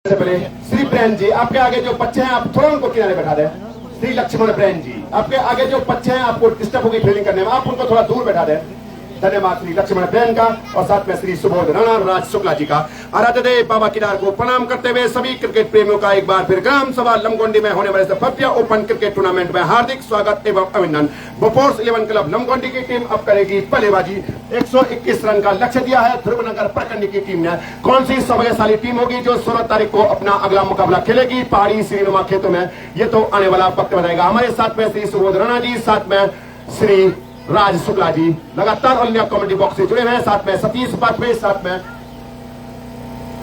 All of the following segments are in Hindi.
से पहले श्री प्रेम जी, आपके आगे जो बच्चे हैं आप थोड़ा उनको किनारे बैठा दें। श्री लक्ष्मण प्रेम जी, आपके आगे जो बच्चे हैं आपको डिस्टर्ब होगी फीलिंग करने में, आप उनको थोड़ा दूर बैठा दें। धन्यवाद श्री लक्ष्मण प्रेम का और साथ में श्री सुबोध राणा राज शुक्ला जी का। आराध्य देव बाबा केदार को प्रणाम करते हुए सभी क्रिकेट प्रेमियों का एक बार फिर ग्राम सभा लमगोंडी में होने वाले भव्य ओपन क्रिकेट टूर्नामेंट में हार्दिक स्वागत एवं अभिनंदन। बोफोर्स 11 क्लब लमगोंडी की टीम अब करेगी बल्लेबाजी। 121 रन का लक्ष्य दिया है ध्रुवनगर प्रखंड की टीम ने। कौन सी सौभाग्यशाली टीम होगी जो 16 तारीख को अपना अगला मुकाबला खेलेगी पहाड़ी श्रीनुमा खेतों में, ये तो आने वाला वक्त बताएगा। हमारे साथ में श्री सुबोध राणा जी, साथ में श्री राज शुक्ला जी लगातार ऑल इंडिया कॉमेडी बॉक्स से जुड़े हुए हैं, साथ में सतीश बाजपेयी, साथ में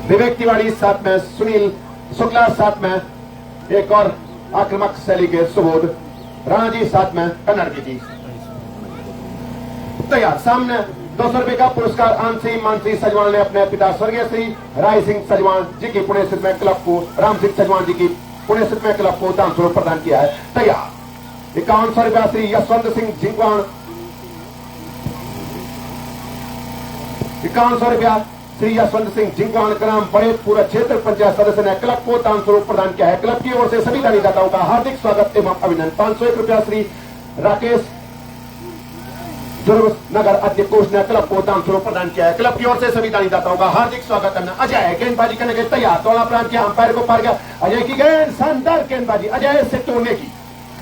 विवेक तिवारी, साथ में सुनील शुक्ला, साथ में एक और आक्रामक शैली के सुबोध राणा जी, साथ में कन्नड़ जी तैयार। सामने 200 रुपए का पुरस्कार आंसी मानसी सजवान ने अपने पिता स्वर्गीय श्री राय सिंह सजवान जी की पुणे स्थित में क्लब को, राम सिंह सजवान जी की पुणे स्थित में क्लब को दान स्वरूप प्रदान किया है। तैयार। 5100 रुपया श्री यशवंत सिंह जिंकवान, 5100 रुपया श्री यशवंत सिंह जिंकवान ग्राम बड़े पूरा क्षेत्र पंचायत सदस्य ने क्लब को दान स्वरूप प्रदान किया है। क्लब की ओर से सभी दानीदाताओं का हार्दिक स्वागत एवं अभिनंदन। 501 रुपया श्री राकेश नगर अध्यक्ष ने क्लब को दान स्वरूप प्रदान किया है। क्लब की ओर से सभी दानीदाताओं का हार्दिक स्वागत करना। अजय गेंदबाजी करने के तैयार, तोड़ा प्रांत के अंपायर को पार गया। अजय की गेंद शानदार गेंदबाजी अजय से तोड़ने की,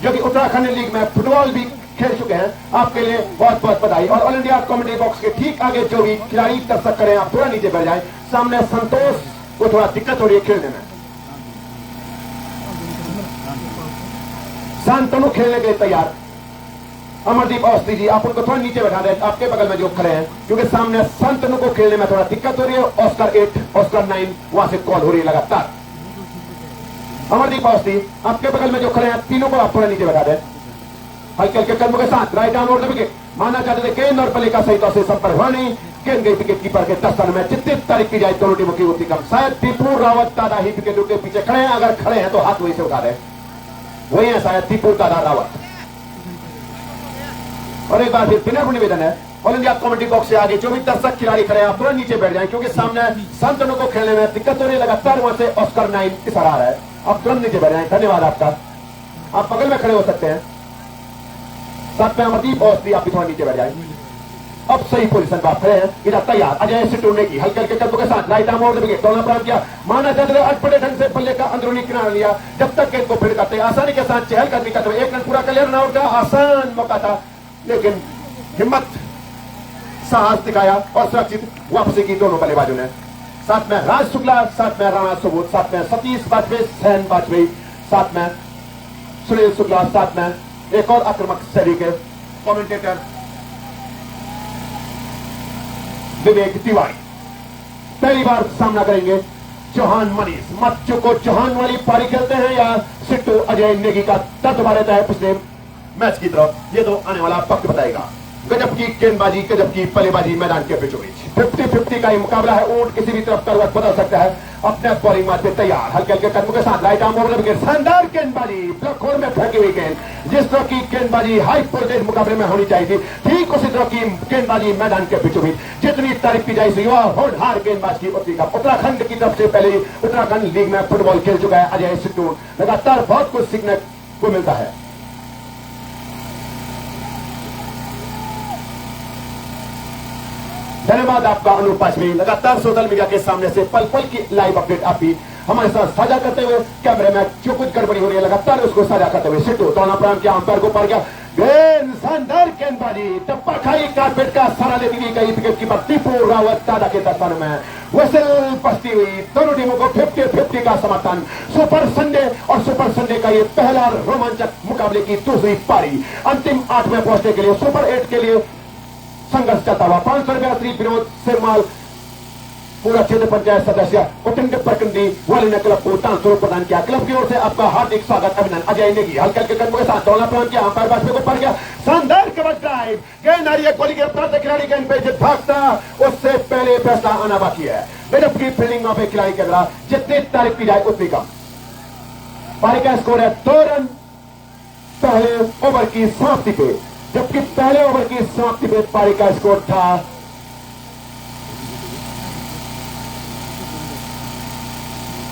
जो कि उत्तराखंड लीग में फुटबॉल भी खेल चुके हैं। आपके लिए बहुत बहुत बधाई। और ऑल इंडिया कॉमेडी बॉक्स के ठीक आगे जो भी खिलाड़ी दर्शक करें, आप थोड़ा नीचे बैठ जाएं। सामने संतोष को थोड़ा दिक्कत हो रही है खेलने में, शांतनु खेलने के लिए तैयार। अमरदीप अवस्थी जी, आप उनको थोड़ा नीचे बैठा दें, आपके बगल में जो खड़े हैं, क्योंकि सामने शांतनु को खेलने में थोड़ा दिक्कत हो रही है। ऑस्कर 8 ऑस्कर 9 वहां से कॉल हो रही है लगातार। अमरदीप अवस्थी, आपके बगल में जो खड़े हैं तीनों को आप थोड़ा नीचे बैठा दें। हल्के हल्के कदमों के साथ राइट आर्म और विकेट माना जाते थे। गेंद और बल्ले का सही तौर से संपर्क हुआ नहीं। गेंद गई विकेट कीपर के 10 रन में। जितनी तारीफ की जाए दोनों टीमों की होती कम। शायद टीपू रावत दादा ही विकेटों के पीछे खड़े हैं, अगर खड़े हैं तो हाथ वहीं से उठा रहे, वही है शायद टीपू दादा रावत। और एक बार फिर विनर निवेदन है, ऑल इंडिया कॉमेडी बॉक्स से आगे जो भी दर्शक खिलाड़ी खड़े हैं आप थोड़ा नीचे बैठ जाएं, क्योंकि सामने शांतनु को खेलने में दिक्कत हो रही है लगातार। वहां से ऑस्कर 9 इशारा आ रहा है, आप तुरंत नीचे बैठ जाएं। धन्यवाद आपका। आप बगल में खड़े हो सकते हैं। साथ में अमरदीप अवस्थी, आप भी थोड़ा नीचे बैठ जाएं। अब सही पोजीशन पर खड़े हैं, इधर तैयार। अजय से टूटने की हल्के हल्के कदमों के साथ राइट आर्म और विकेट दोनों प्राप्त किया। माना जाता है अटपटे ढंग से बल्ले का अंदरूनी किनारा लिया। जब तक गेंद को फील्ड करते आसानी के साथ चहलकदमी करते हुए 1 रन पूरा कर लिया। रन आउट का आसान मौका था, लेकिन हिम्मत साहस दिखाया और सुरक्षित वापसी की दोनों बल्लेबाजों ने। साथ में राज शुक्ला, साथ में राणा सुबोध, साथ में सतीश बाजपेयी, सैन बाजपेयी, साथ में सुनील शुक्ला, साथ में एक और आक्रामक शैली के कमेंटेटर विवेक तिवारी। पहली बार सामना करेंगे चौहान मनीष। मत को चौहान वाली पारी खेलते हैं या सिट्टू अजय नेगी का तर्क रहता है पिछले मैच की तरफ, ये तो आने वाला वक्त बताएगा। गजब की गेंदबाजी, गजब की बल्लेबाजी मैदान के बीचों बीच। 50-50 का ये मुकाबला है। ऊंट किसी भी तरफ तरवत बदल सकता है। अपने बॉलिंग मार पे तैयार, हल्के हल्के कदमों के साथ राइट आर्म ओवर विकेट। शानदार गेंदबाजी, ब्लॉक होल में फेंकी हुई गेंद। जिस तरह की गेंदबाजी हाई वोल्टेज मुकाबले में होनी चाहिए थी, ठीक उसी तरह की गेंदबाजी मैदान के बीचों बीच। जितनी तारीफ की जाए युवा होनहार गेंदबाज की उतनी कम। उत्तराखंड की तरफ से पहले उत्तराखंड लीग में फुटबॉल खेल चुका है अजय सिट्टू। लगातार बहुत कुछ सीखने को मिलता है। धन्यवाद आपका अनूप बाजपेयी। लगातार सोशल मीडिया के सामने से पल पल की लाइव अपडेट आप भी हमारे साथ साझा करते हुए, कैमरे में जो कुछ गड़बड़ी हो रही है लगातार उसको साझा करते हुए। सिट्टू तोना प्राण के अंपायर को पार गया। गेंद शानदार गेंदबाजी, टप्पा खाई कारपेट का सहारा लेती हुई गई विकेट कीपर टीपू रावत दादा के दर्शन में। विसल बजती हुई दोनों टीमों को 50-50 का समर्थन। सुपर संडे और सुपर संडे का ये पहला रोमांचक मुकाबले की दूसरी पारी। अंतिम 8 में पहुंचने के लिए सुपर 8 के लिए संघर्ष चलता हुआ। 500 रुपया श्री विनोद सिरमाल पूरा क्षेत्र पंचायत सदस्य उत्तराखंड प्रखंडी वाले ने क्लब को दान स्वरूप प्रदान किया। क्लब की ओर से आपका हार्दिक स्वागत अभिनंदन। अजय नेगी हल्के हल्के कदमों के साथ दौड़ा प्राण किया, अंपायर बाजपेयी को पड़ गया। शानदार कवर ड्राइव, गेंद आ रही है गोली के रफ्तार से खिलाड़ी गेंद पे जो भागता उससे पहले फैसला आना बाकी है। गजब की फील्डिंग वहां पे खिलाड़ी के द्वारा, जितनी तारीफ की जाए उतनी कम। पारी का स्कोर है 2 रन पहले ओवर की समाप्ति पे, जबकि पहले ओवर की समाप्ति पे पारी का स्कोर था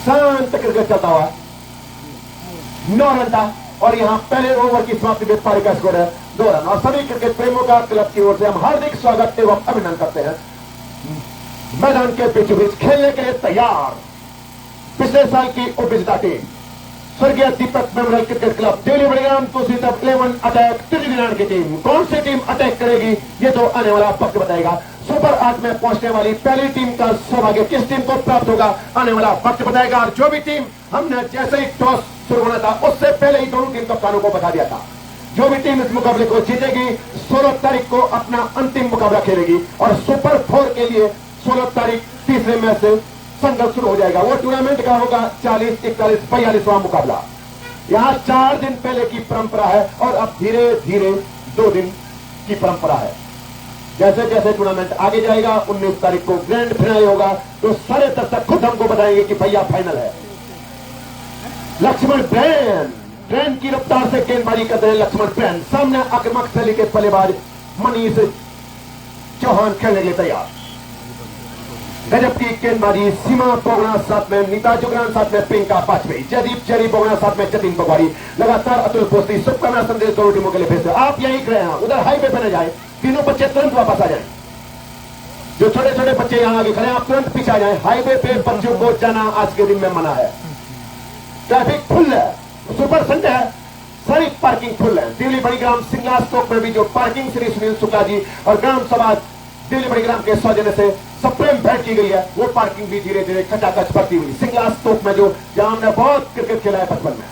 7 शांत क्रिकेट चलता हुआ 9 रन था और यहां पहले ओवर की समाप्ति में पारी का स्कोर है 2 रन। और सभी क्रिकेट प्रेमियों का क्लब की ओर से हम हार्दिक स्वागत एवं अभिनंदन करते हैं। मैदान के बीचों बीच खेलने के लिए तैयार पिछले साल की उपविजेता टीम स्वर्गीय दीपक मेमोरियल क्रिकेट क्लब दिल्ली बड़ीग्राम दूसरी तरफ 11 अटैक त्रिवेणी की टीम। कौन सी टीम अटैक करेगी ये तो आने वाला वक्त बताएगा। सुपर 8 में पहुंचने वाली पहली टीम का सौभाग्य किस टीम को प्राप्त होगा आने वाला वक्त बताएगा। और जो भी टीम हमने जैसे ही टॉस शुरू होना था उससे पहले ही दोनों टीम कप्तानों को बता दिया था, जो भी टीम इस मुकाबले को जीतेगी 16 तारीख को अपना अंतिम मुकाबला खेलेगी और सुपर 4 के लिए 16 तारीख तीसरे मैच से संघर्ष शुरू हो जाएगा। वो टूर्नामेंट का होगा 40, 41, 42वां मुकाबला। यहां 4 दिन पहले की परंपरा है और अब धीरे धीरे 2 दिन की परंपरा है। जैसे जैसे टूर्नामेंट आगे जाएगा 19 तारीख को ग्रैंड फाइनल होगा तो सारे दर्शक खुद हमको बताएंगे कि भैया फाइनल है। लक्ष्मण ब्रैन की रफ्तार से गेंदबाजी करते हैं लक्ष्मण ब्रैन। सामने आक्रामक शैली के बल्लेबाज मनीष चौहान खेलने के लिए तैयार। गजब की गेंदबाजी सीमा बोगना साथ में नीता जुगरान साथ में प्रियंका वाजपेयी, जयदीप चेरी बोगना साथ में जतिन बगवाड़ी। लगातार अतुल पोस्ती शुभकामना संदेश दोनों टीमों के लिए भेजते। आप यही खड़े हैं, उधर हाईवे पे न जाए, तीनों बच्चे तुरंत वापस आ जाए। जो छोटे छोटे बच्चे यहां आगे खड़े हैं आप तुरंत पीछे आ जाए। हाईवे पे बच्चों को जाना आज के दिन में मना है। ट्रैफिक फुल है, सुपर संडे है, सारी पार्किंग फुल है। दिल्ली बड़ीग्राम सिंगला स्टॉक में भी जो पार्किंग श्री सुनील शुक्ला जी और ग्राम सभा दिल्ली बड़ीग्राम के सौजन्य से सप्रेम भेंट की गई है, वो पार्किंग भी धीरे धीरे खचाखच बढ़ती हुई। सिंगला स्टॉक में जो जहां हमने बहुत क्रिकेट खेला है बचपन में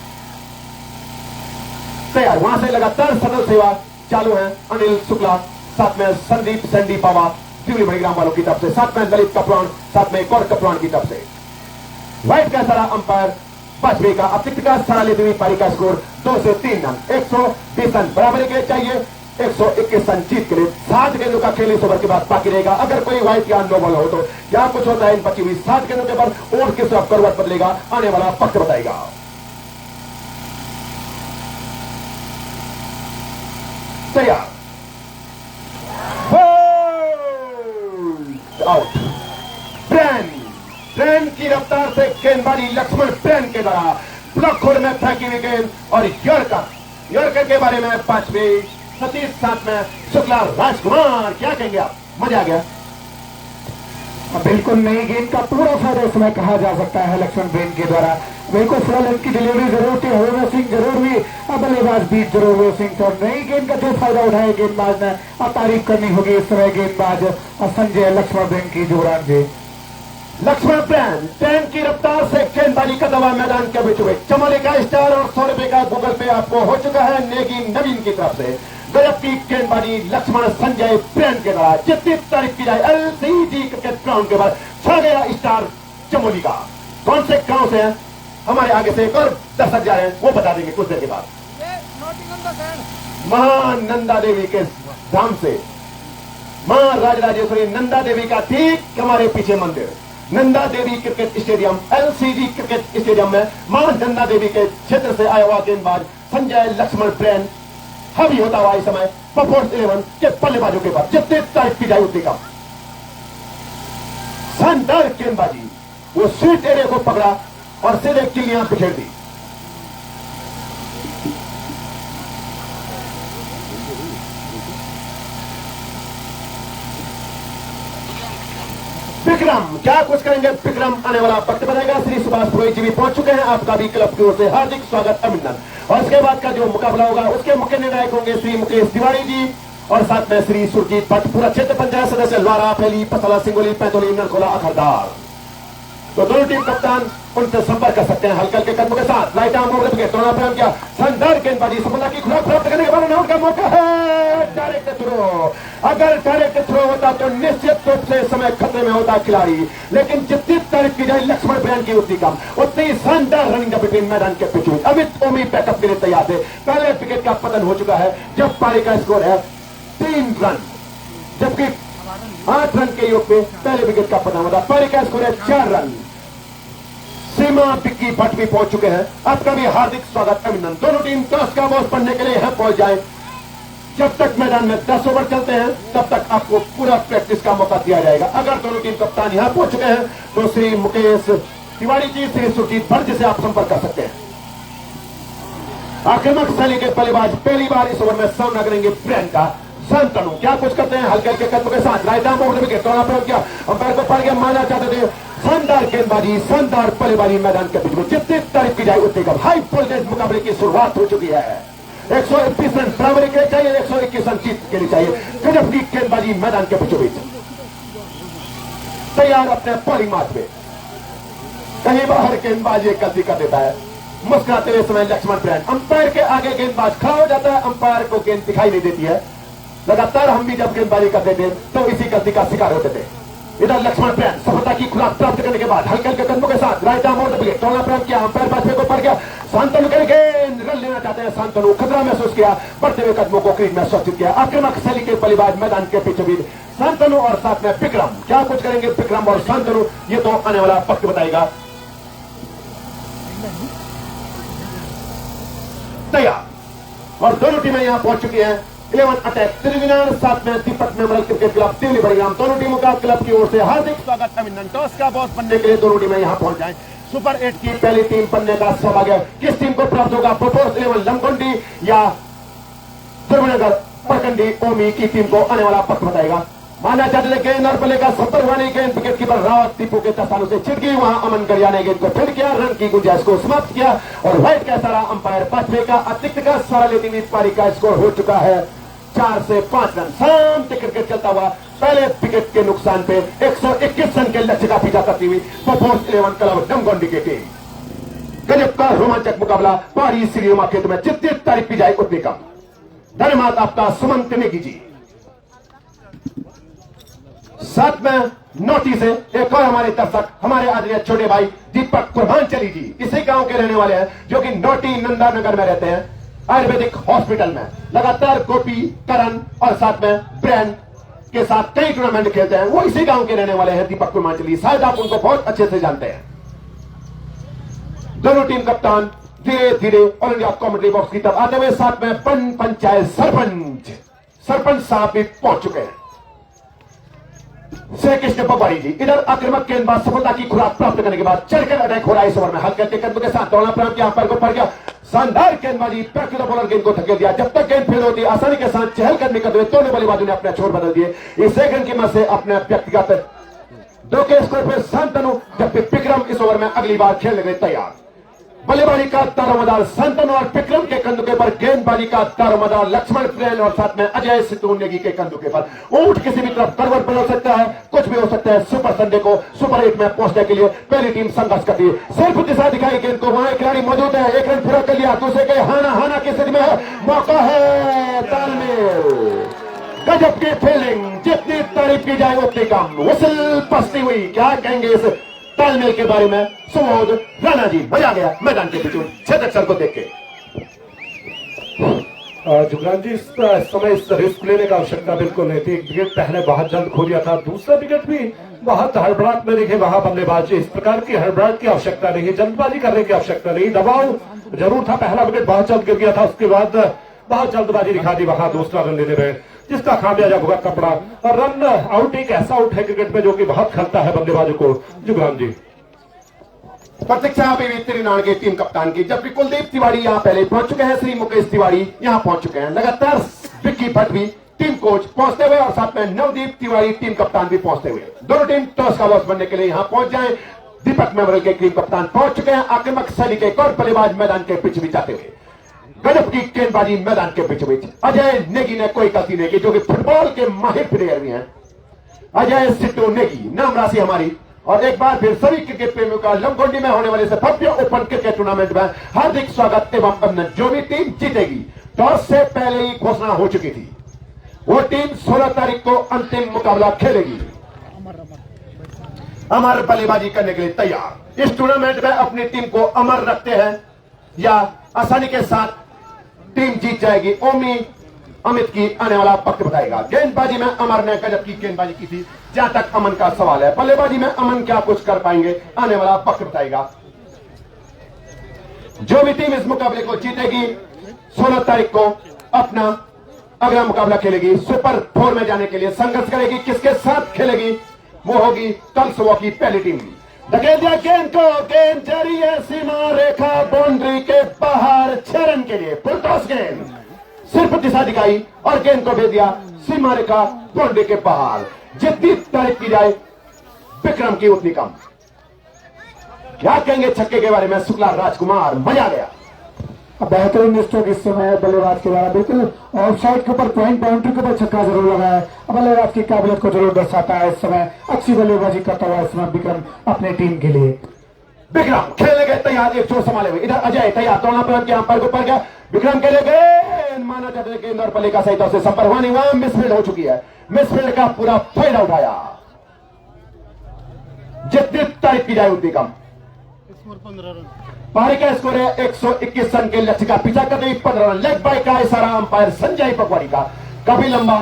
तैयार, वहां से लगातार सदर सेवा चालू है। अनिल शुक्ला साथ में संदीप सैंडी पावा दिल्ली बड़ीग्राम वालों की तरफ से, साथ में ललित कपलान, साथ में एक और कपलान की तरफ से। व्हाइट का सारा अंपायर वाजपेयी का अतिरिक्त का सारा लेती हुई पारी का स्कोर 2 से 3 रन। 120 रन बराबरी के लिए चाहिए, 121 रन जीत के लिए 7 गेंदों का खेल इस ओवर के बाद बाकी रहेगा। अगर कोई व्हाइट या नो बॉल हो तो क्या कुछ होता है इन बची हुई 7 गेंदों के बाद और किस तरफ करवट बदलेगा आने वाला वक्त बताएगा। तैयार, आउट। ब्रैन की रफ्तार से गेंदबाजी लक्ष्मण ब्रैन के द्वारा ब्लॉक खोर में फेंकी हुई गेंद और यॉर्कर के बारे में वाजपेयी सतीश साथ में शुक्ला राजकुमार। क्या कहेंगे आप, मजा आ गया? बिल्कुल नई गेंद का पूरा फायदा इसमें कहा जा सकता है लक्ष्मण ब्रैन के द्वारा। बिल्कुल फुल की डिलीवरी जरूर थी, हरविंदर सिंह जरूर हुई, बल्लेबाज बीच जरूर हुए सिंह। तो नई गेंद का जो फायदा उठाया गेंदबाज ने, अब तारीफ करनी होगी इस तरह गेंदबाज संजय लक्ष्मण ब्रैन की जुगरान से। लक्ष्मण ब्रैन की रफ्तार से गेंदबाजी का दवा मैदान के बीच में चमोली का स्टार और 100 रुपए का गूगल पे आपको हो चुका है नेगी नवीन की तरफ से। गजब की गेंदबाजी लक्ष्मण संजय ब्रैन के द्वारा जितनी तारीफ की जाए एलसीजी क्रिकेट ग्राउंड के बाद छा गया स्टार चमोली का। कौन से गांव से है हमारे आगे से एक और दर्शक जा रहे हैं, वो बता देंगे कुछ देर के बाद। महानंदा देवी के धाम से, मां राजराजेश्वरी नंदा देवी का ठीक हमारे पीछे मंदिर Nanda Devi cricket stadium, एलसीजी cricket stadium में मां नंदा देवी के क्षेत्र से आया हुआ गेंदबाज संजय लक्ष्मण ब्रैन हावी होता हुआ इस समय परफॉर्मेंस 11 के बल्लेबाजों के बाद जितने तारीफ की जाए उतनी कम। शानदार गेंदबाजी, वो स्वीट एरिया को पकड़ा और सीधे किलियां बिखेर दी। विक्रम क्या कुछ करेंगे, विक्रम आने वाला वक्त बताएगा। श्री सुभाष पुरोहित जी भी पहुंच चुके हैं, आपका भी क्लब की ओर से हार्दिक स्वागत अभिनंदन। और इसके बाद का जो मुकाबला होगा उसके मुख्य निर्णायक होंगे श्री मुकेश तिवारी जी और साथ में श्री सुरजीत भट्ट, पूरा क्षेत्र पंचायत सदस्य लवारा, फैली, पसला, सिंगोली, पैतोली, नरकोला, अखरदार। तो दोनों टीम कप्तान उनसे संपर्क कर सकते हैं हल्के हल्के कदमों के साथ। लाइट आम ओवर के तोड़ा प्रयास किया, शानदार गेंदबाजी, सफलता की खुराक प्राप्त करने के बाद आउट का मौका है। डायरेक्ट थ्रो, अगर डायरेक्ट थ्रो होता तो निश्चित रूप से समय खतरे में होता खिलाड़ी, लेकिन जितनी तारीफ की जाए लक्ष्मण ब्रैन की उतनी कम, उतनी शानदार रनिंग बिटवीन मैदान के पिच में। अमित ओमी बैकअप के लिए तैयार थे। पहले विकेट का पतन हो चुका है जब पारी का स्कोर है 3 रन, जबकि 8 रन के योग में पहले विकेट का पतन होता। पारी का स्कोर है 4 रन। सीमा बिक्की भट्ट भी पहुंच चुके हैं, आपका भी हार्दिक स्वागत अभिनंदन। दोनों टीम टॉस का बॉस पढ़ने के लिए यहां पहुंच जाए। जब तक मैदान में 10 ओवर चलते हैं तब तक आपको पूरा प्रैक्टिस का मौका दिया जाएगा। अगर दोनों टीम कप्तान यहां पहुंच चुके हैं तो श्री मुकेश तिवारी जी श्री सुरजीत भट्ट जिसे आप संपर्क कर सकते हैं। आक्रामक शैली के बल्लेबाज पहली बार इस ओवर में सामना करेंगे ब्रेन का। शांतनु क्या कुछ करते हैं हल्के हल्के कदमों के साथ रायता मोड़ विकेट तोड़ना प्रयोग किया, अंपायर को पड़ गया, माना चाहते थे। शानदार गेंदबाजी, शानदार बल्लेबाजी मैदान के बीच में जितनी तारीफ की जाए उतनी कम। हाई वोल्टेज मुकाबले की शुरुआत हो चुकी है। 121 रन बराबरी के लिए चाहिए, 121 रन जीत के लिए चाहिए। गजब की गेंदबाजी मैदान के बीचों बीच तैयार अपने बॉलिंग मार्च में। कहीं बाहर गेंदबाज एक गलती कर देता है, मुस्कुराते हुए समय लक्ष्मण ब्रेन अंपायर के आगे गेंदबाज खड़ा हो जाता है, अंपायर को गेंद दिखाई नहीं देती है। लगातार हम भी जब गेंदबाजी करते थे तो इसी गलती का शिकार होते थे। इधर लक्ष्मण ब्रेन सफलता की खुराक प्राप्त करने के बाद हल्के हल्के कदमों के साथ राइट आर्म और विकेट तोड़ना प्रयास किया, अंपायर बाजपे को पड़ गया। शांतनु के गेंद रन लेना चाहते हैं, शांतनु खतरा महसूस किया, बढ़ते हुए कदमों को क्रीज में सुरक्षित किया। आक्रामक शैली के बल्लेबाज मैदान के बीचों बीच शांतनु और साथ में विक्रम क्या कुछ करेंगे विक्रम और शांतनु, ये तो आने वाला वक्त बताएगा। तैयार और दोनों टीमें यहां पहुंच चुकी हैं। 11 अटैक त्रिविनान साथ में दीपक मेमोरियल क्रिकेट क्लब दिल्ली बड़ीराम, दोनों टीमों का क्लब की ओर से हार्दिक स्वागत। अभिनंदन। टॉस का बॉस बनने के लिए दोनों टीमें यहां पहुंच जाएं। सुपर 8 की पहली टीम बनने का सौभाग्य किस टीम को प्राप्त होगा? प्रोपोर्स 11 लमगोंडी या त्रिवेणनगर परकंडी ओमी की टीम को आने वाला वक्त बताएगा। माना चाहते गेंद और बल्ले का 70 वाली गेंद विकेट कीपर रावत टीपू के दस्तानों से छिटकी, वहां अमन गरिया ने गेंद को फील्ड किया, रन की गुंजाइश को समाप्त किया और व्हाइट का सारा अंपायर बाजपे का अतिरिक्त का सारा लेती हुई पारी का स्कोर हो चुका है 4 से 5 रन। शांत क्रिकेट चलता हुआ पहले विकेट के नुकसान पे 121 रन के लक्ष्य का पीछा करती हुई प्रोपोर्स 11 क्लब डमगोंडी की टीम। गजब का रोमांचक मुकाबला पारी सीढ़ियों क्षेत्र में जितनी तारीफ की जाए उतनी कम। धन्यवाद आपका सुमंत नेगी जी। साथ में नोटी से एक और हमारे दर्शक हमारे आदरणीय छोटे भाई दीपक कुर्बानचली जी इसी गांव के रहने वाले हैं, जो कि नोटी नंदानगर में रहते हैं आयुर्वेदिक हॉस्पिटल में। लगातार गोपी करण और साथ में ब्रेन के साथ कई टूर्नामेंट खेलते हैं। वो इसी गांव के रहने वाले हैं दीपक कुर्बानचली, शायद आप उनको बहुत अच्छे से जानते हैं। दोनों टीम कप्तान धीरे धीरे ऑल इंडिया कॉमेंट्री बॉक्स की तरफ आते हुए साथ में पंचायत सरपंच साहब भी पहुंच चुके हैं। श्री कृष्ण पवारी जी इधर आक्रामक गेंदबाज सफलता की खुराक प्राप्त करने के बाद चढ़कर अटैक हो रहा है इस ओवर में। हल्के हल्के कदमों के साथ दौड़ना प्रारंभ किया, अंपायर को पड़ गया। शानदार गेंदबाजी, बैक टू द बॉलर गेंद को धकेल दिया। जब तक गेंद फेल होती आसानी के साथ चहलकदमी करते हुए दोनों बल्लेबाजों ने अपने छोर बदल दिए। इस सेकंड की मदद से अपने व्यक्तिगत 2 के स्कोर पर शांतनु जबकि विक्रम इस ओवर में अगली बार खेलने के लिए तैयार। बल्लेबाजी का दारोमदार शांतनु और विक्रम के कंधे पर, गेंदबाजी का दारोमदार लक्ष्मण ब्रेन और साथ में अजय सिद्धू नेगी के कंधे पर। ऊंट किसी भी तरफ करवट बदल सकता है, कुछ भी हो सकता है। सुपर संडे को सुपर 8 में पहुंचने के लिए पहली टीम संघर्ष करती है। सिर्फ दिशा दिखाई गेंद को, वहां खिलाड़ी मौजूद है, 1 रन पूरा कर लिया, दूसरे के हाना की स्थिति में है, मौका है तालमेल। गजब की फील्डिंग, जितनी तारीफ की जाए उतनी कम। विसल पसती हुई, क्या कहेंगे इस तालमेल के बारे में? सुमोद राणा जी, मजा आ गया मैदान के बीचों छेदक सर को देख के। जुगरान जी इस समय इस रिस्क लेने का आवश्यकता बिल्कुल नहीं थी। एक विकेट पहले बहुत जल्द खो दिया था, दूसरा विकेट भी बहुत हड़बड़ाहट में दिखे वहां बल्लेबाजी। इस प्रकार की हड़बड़ाहट की आवश्यकता नहीं, जल्दबाजी करने की आवश्यकता नहीं। दबाव जरूर था, पहला विकेट बहुत जल्द गिर गया था, उसके बाद बहुत जल्दबाजी दिखा दी वहां दूसरा रन लेने में, जिसका खामियाजा भुगतना पड़ा। और रन आउट एक ऐसा आउट है क्रिकेट में जो कि बहुत खलता है बल्लेबाजों को। जुगरान जी प्रतीक्षा अभी भी त्रिनान की टीम कप्तान की, जबकि कुलदीप तिवारी यहां पहले पहुंच चुके हैं, श्री मुकेश तिवारी यहां पहुंच चुके हैं। लगातार विक्की भट्ट भी टीम कोच पहुंचते हुए और साथ में नवदीप तिवारी टीम कप्तान भी पहुंचते हुए। दोनों टीम टॉस का बॉस बनने के लिए यहां पहुंच जाए। दीपक मेमोरियल के टीम कप्तान पहुंच चुके हैं। आक्रामक शैली के एक और बल्लेबाज मैदान के बीच भी जाते हुए। गजब की गेंदबाजी मैदान के बीच बीच। अजय नेगी ने कोई गलती नहीं की, जो कि फुटबॉल के माहिर प्लेयर भी हैं। अजय सिद्धू नेगी नाम राशि हमारी। और एक बार फिर सभी क्रिकेट प्रेमियों का लमगोंडी में होने वाले से भव्य ओपन क्रिकेट टूर्नामेंट में हार्दिक स्वागत एवं अभिनंदन। जो भी टीम जीतेगी, टॉस से पहले ही घोषणा हो चुकी थी, वो टीम 16 तारीख को अंतिम मुकाबला खेलेगी। अमर बल्लेबाजी करने के लिए तैयार। इस टूर्नामेंट में अपनी टीम को अमर रखते हैं या आसानी के साथ टीम जीत जाएगी, ओमी अमित की आने वाला वक्त बताएगा। गेंदबाजी में अमर ने गजब की गेंदबाजी की थी, जहां तक अमन का सवाल है। बल्लेबाजी में अमन क्या कुछ कर पाएंगे, आने वाला वक्त बताएगा। जो भी टीम इस मुकाबले को जीतेगी 16 तारीख को अपना अगला मुकाबला खेलेगी, सुपर 4 में जाने के लिए संघर्ष करेगी। किसके साथ खेलेगी? वो होगी कल सुबह की पहली टीम। धकेल दिया गेंद को, गेंद जारी है सीमा रेखा बाउंड्री के बाहर 6 रन के लिए। फुल टॉस गेंद सिर्फ दिशा दिखाई और गेंद को भेज दिया सीमा रेखा बाउंड्री के बाहर। जितनी तारीफ की जाए विक्रम की उतनी कम। क्या कहेंगे छक्के के बारे में शुक्ला राजकुमार, मजा आ गया। बेहतरीन स्ट्रोक इस समय बल्लेबाज के द्वारा, बिल्कुल ऑफ साइड के ऊपर पॉइंट बाउंड्री के ऊपर छक्का जरूर लगा है। बल्लेबाज की काबिलियत को जरूर दर्शाता है। इस समय अच्छी बल्लेबाजी करता हुआ इस समय विक्रम अपने टीम के लिए। विक्रम खेलने गए तैयार, एक चोट संभाले हुए। इधर अजय तैयार, दौड़ना पर के अंपायर को पड़ गया। विक्रम के लिए गेंद माना जाता है गेंद और बल्ले का सही तौर से संपर्क हुआ नहीं, वहां मिसफील्ड हो चुकी है। मिसफील्ड का पूरा फायदा उठाया। जितनी तारीफ की जाए उतनी कम। पारी का स्कोर है 121 रन के लक्ष्य का पीछा करते 15 रन। लेग बाय का इशारा अंपायर संजय पकवाड़ी का। काफी लंबा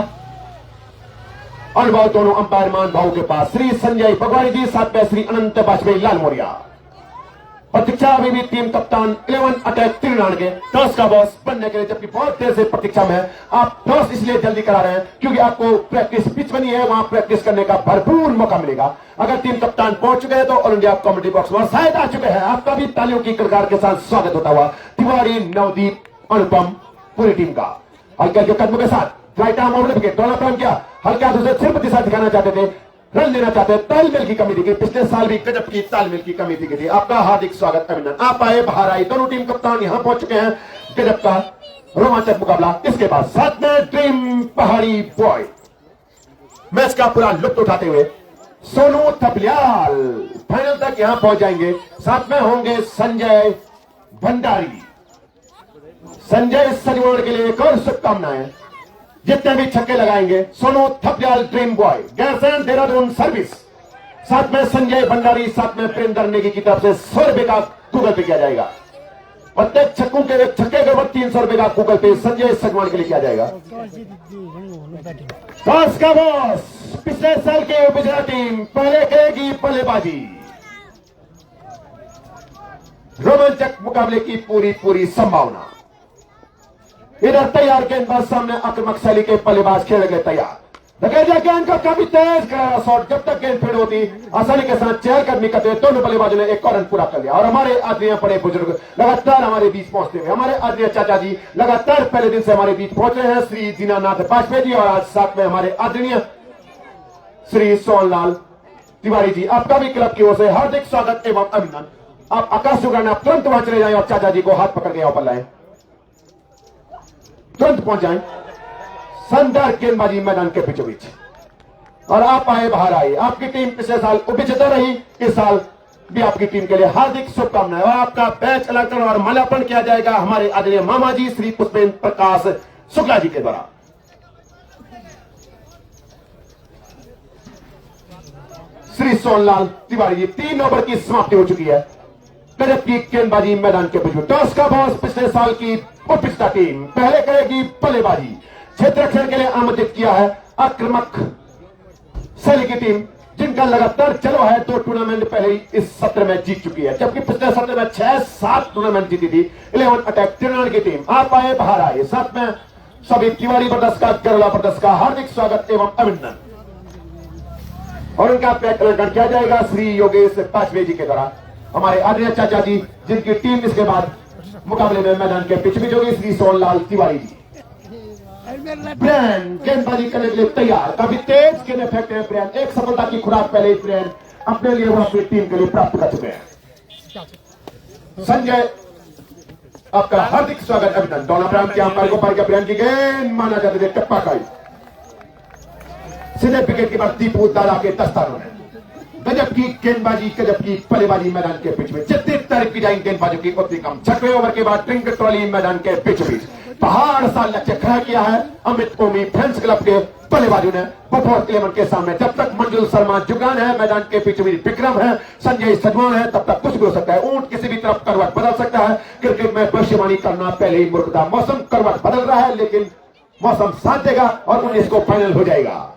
अनुभव दोनों अंपायर मान भाव के पास। श्री संजय पकवाड़ी जी, साथ में श्री अनंत बाजपेयी लाल मोरिया। प्रतीक्षा अभी भी टीम कप्तान 11 अटैक 3 रन के टॉस का बॉस बनने के लिए, जबकि बहुत देर से प्रतीक्षा में है। आप टॉस इसलिए जल्दी करा रहे हैं क्योंकि आपको प्रैक्टिस पिच बनी है, वहां प्रैक्टिस करने का भरपूर मौका मिलेगा। अगर टीम कप्तान पहुंच चुके हैं तो ऑल इंडिया कॉमेडी बॉक्स में शायद आ चुके हैं। आपका भी तालियों की कड़कार के साथ स्वागत होता हुआ तिवारी, नवदीप, अनुपम, पूरी टीम का। हल्के हल्के कदमों के साथ राइट आर्म ओवर विकेट दोनों काम किया। हल्के हाथों से सिर्फ दिशा दिखाना चाहते थे, रन लेना चाहते, तालमेल की कमी दिखी। पिछले साल भी गजब की तालमेल की कमी दिखी थी। आपका हार्दिक स्वागत, अभिनंदन। आप आए, बाहर आई, दोनों टीम कप्तान यहां पहुंच चुके हैं। गजब का रोमांचक मुकाबला। इसके बाद साथ में ड्रीम पहाड़ी बॉय मैच का पूरा लुत्फ उठाते हुए सोनू थपलियाल फाइनल तक यहां पहुंच जाएंगे। साथ में होंगे संजय भंडारी। संजय सजवान के लिए एक और शुभकामनाएं। जितने भी छक्के लगाएंगे Sonu Thapliyal dream boy, Gairsain Dehradun service, साथ में संजय भंडारी, साथ में प्रेमदर नेगी की तरफ से 100 रुपए का गूगल पे किया जाएगा। प्रत्येक छक्कों के एक छक्के के बाद 300 रुपए का गूगल पे संजय सजवान के लिए किया जाएगा। टॉस का बॉस पिछले साल की विजेता टीम पहले करेगी बल्लेबाजी। रोमांचक मुकाबले की पूरी संभावना। इधर तैयार गेंदबाज सामने आक्रामक शैली के बल्लेबाज खेले गए तैयार। गेंद का काफी तेज करारा शॉट, जब तक गेंद फेड होती आसानी के साथ चहलकदमी करते हुए दोनों बल्लेबाजों ने एक और रन पूरा कर लिया। और हमारे आदरणीय बड़े बुजुर्ग लगातार हमारे बीच पहुंचते हुए, हमारे आदरणीय चाचा जी लगातार पहले दिन से हमारे बीच पहुंच रहे हैं, श्री दीनानाथ बाजपेयी जी। और आज साथ में हमारे आदरणीय श्री सोहनलाल तिवारी जी। आपका भी क्लब की ओर से हार्दिक स्वागत एवं अभिनंदन। आप आकाश जुगाना तुरंत वहां चले जाए और चाचा जी को हाथ पकड़ के ऊपर लाए, तुरंत पहुंच जाए। शानदार गेंदबाजी मैदान के बीचों बीच। और आप आए, बाहर आए। आपकी टीम पिछले साल उपविजेता रही, इस साल भी आपकी टीम के लिए हार्दिक शुभकामनाएं। और आपका बैच अलंकरण और माल्यार्पण किया जाएगा हमारे आदरणीय मामा जी श्री पुष्पेंद्र प्रकाश शुक्ला जी के द्वारा। श्री सोहनलाल तिवारी जी, 3 ओवर की समाप्ति हो चुकी है। गजब की गेंदबाजी मैदान के बीच में। टॉस का बॉस पिछले साल की उपविजेता टीम पहले करेगी बल्लेबाजी। क्षेत्ररक्षण के लिए आमंत्रित किया है आक्रामक शैली की टीम, जिनका लगातार चलो है। 2 टूर्नामेंट पहले ही इस सत्र में जीत चुकी है, जबकि पिछले सत्र में 6-7 टूर्नामेंट जीती थी। 11 अटैक 3 रन की टीम। आप आए, बाहर आए। साथ में सभी तिवारी ब्रदर्स का, गरला ब्रदर्स का हार्दिक स्वागत एवं अभिनंदन। और उनका पैक अलंकरण किया जाएगा श्री योगेश बाजपेयी जी के द्वारा। हमारे आदरणीय चाचा जी, जिनकी टीम इसके बाद मुकाबले में मैदान के पिच में होगी, श्री सोहनलाल तिवारी जी। ब्रैंड गेंदबाजी करने के लिए तैयार, काफी तेज गेंद फेंकते हैं ब्रैंड। एक सफलता की खुराक पहले ही ब्रैंड अपने लिए वो अपनी टीम के लिए प्राप्त कर चुके हैं। संजय, आपका हार्दिक स्वागत अभिनंदन। दोनों ब्रांड के अंपायर को पार किया। ब्रैंड की गेंद माना जाते थे टप्पा खाई, सीधे विकेट के बाद दीपू दादा के दस्तानों ने। गजब की गेंदबाजी, गजब की बल्लेबाजी मैदान के बीच में। जितनी तारीफ की जाएगी गेंदबाजों की उतनी कम। 6वें ओवर के बाद ड्रिंक ट्रॉली मैदान के बीच बीच पहाड़ सा लक्ष्य खड़ा किया है अमित ओमी फ्रेंड्स क्लब के बल्लेबाजों ने बफोर 11 के सामने। जब तक मंजुल शर्मा जुगान है, मैदान के बीच बीच विक्रम है, संजय सजवान है, तब तक कुछ भी हो सकता है। ऊंट किसी भी तरफ करवट बदल सकता है। क्रिकेट में भविष्यवाणी करना पहले ही मूर्खता। मौसम करवट बदल रहा है, लेकिन मौसम साथ देगा और 19 को फाइनल हो जाएगा।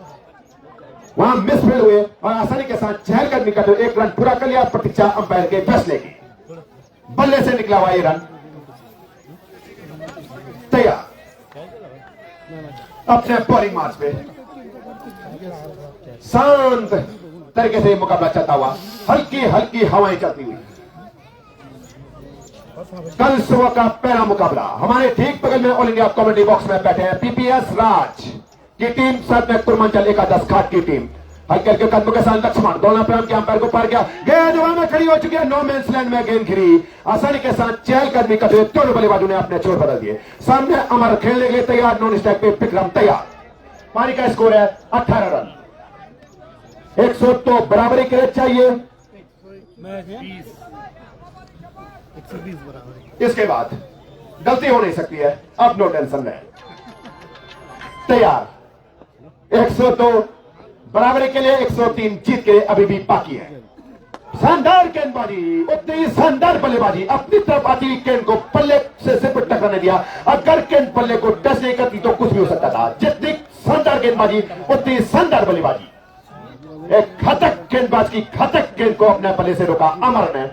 वहां मिसफील्ड हुए और आसानी के साथ चहलकदमी करते हुए 1 रन पूरा कर लिया। प्रतीक्षा अंपायर के फैसले की बल्ले से निकला हुआ ये रन तैयार। अपने बॉलिंग मार्च पे शांत तरीके से मुकाबला चलता हुआ, हल्की हल्की हवाएं चलती हुई। कल सुबह का पहला मुकाबला हमारे ठीक बगल में ऑल इंडिया कमेटी बॉक्स में बैठे हैं पीपीएस राज की टीम, साथ में पूर्वांचल एकादश घाट की टीम। हल्के हल्के कदमों के साथ लक्ष्मण दौलना प्रेम के अंपायर को पार किया, गेंद हवा में खड़ी हो चुकी है, नो मैंस लैंड में गेंद घिरी, आसानी के साथ चहलकदमी करते हुए दोनों बल्लेबाजों ने अपने छोर बदल दिए। सामने अमर खेलने के लिए तैयार, नॉन स्ट्राइक पे विक्रम तैयार। पारी का स्कोर है 18 रन। 100 तो बराबरी के लिए चाहिए, 120 बराबर। इसके बाद गलती हो नहीं सकती है। अब नो टेंशन है, तैयार। 100 तो बराबरी के लिए, 103 जीत के लिए अभी भी बाकी है। शानदार गेंदबाजी, उतनी शानदार बल्लेबाजी, अपनी तरफ आती हुई गेंद को पल्ले से सिर्फ टकराने दिया। अगर गेंद पल्ले को टच नहीं करती तो कुछ भी हो सकता था। जितनी शानदार गेंदबाजी उतनी शानदार बल्लेबाजी। एक घातक गेंदबाज की घातक गेंद को अपने पल्ले से रोका अमर ने,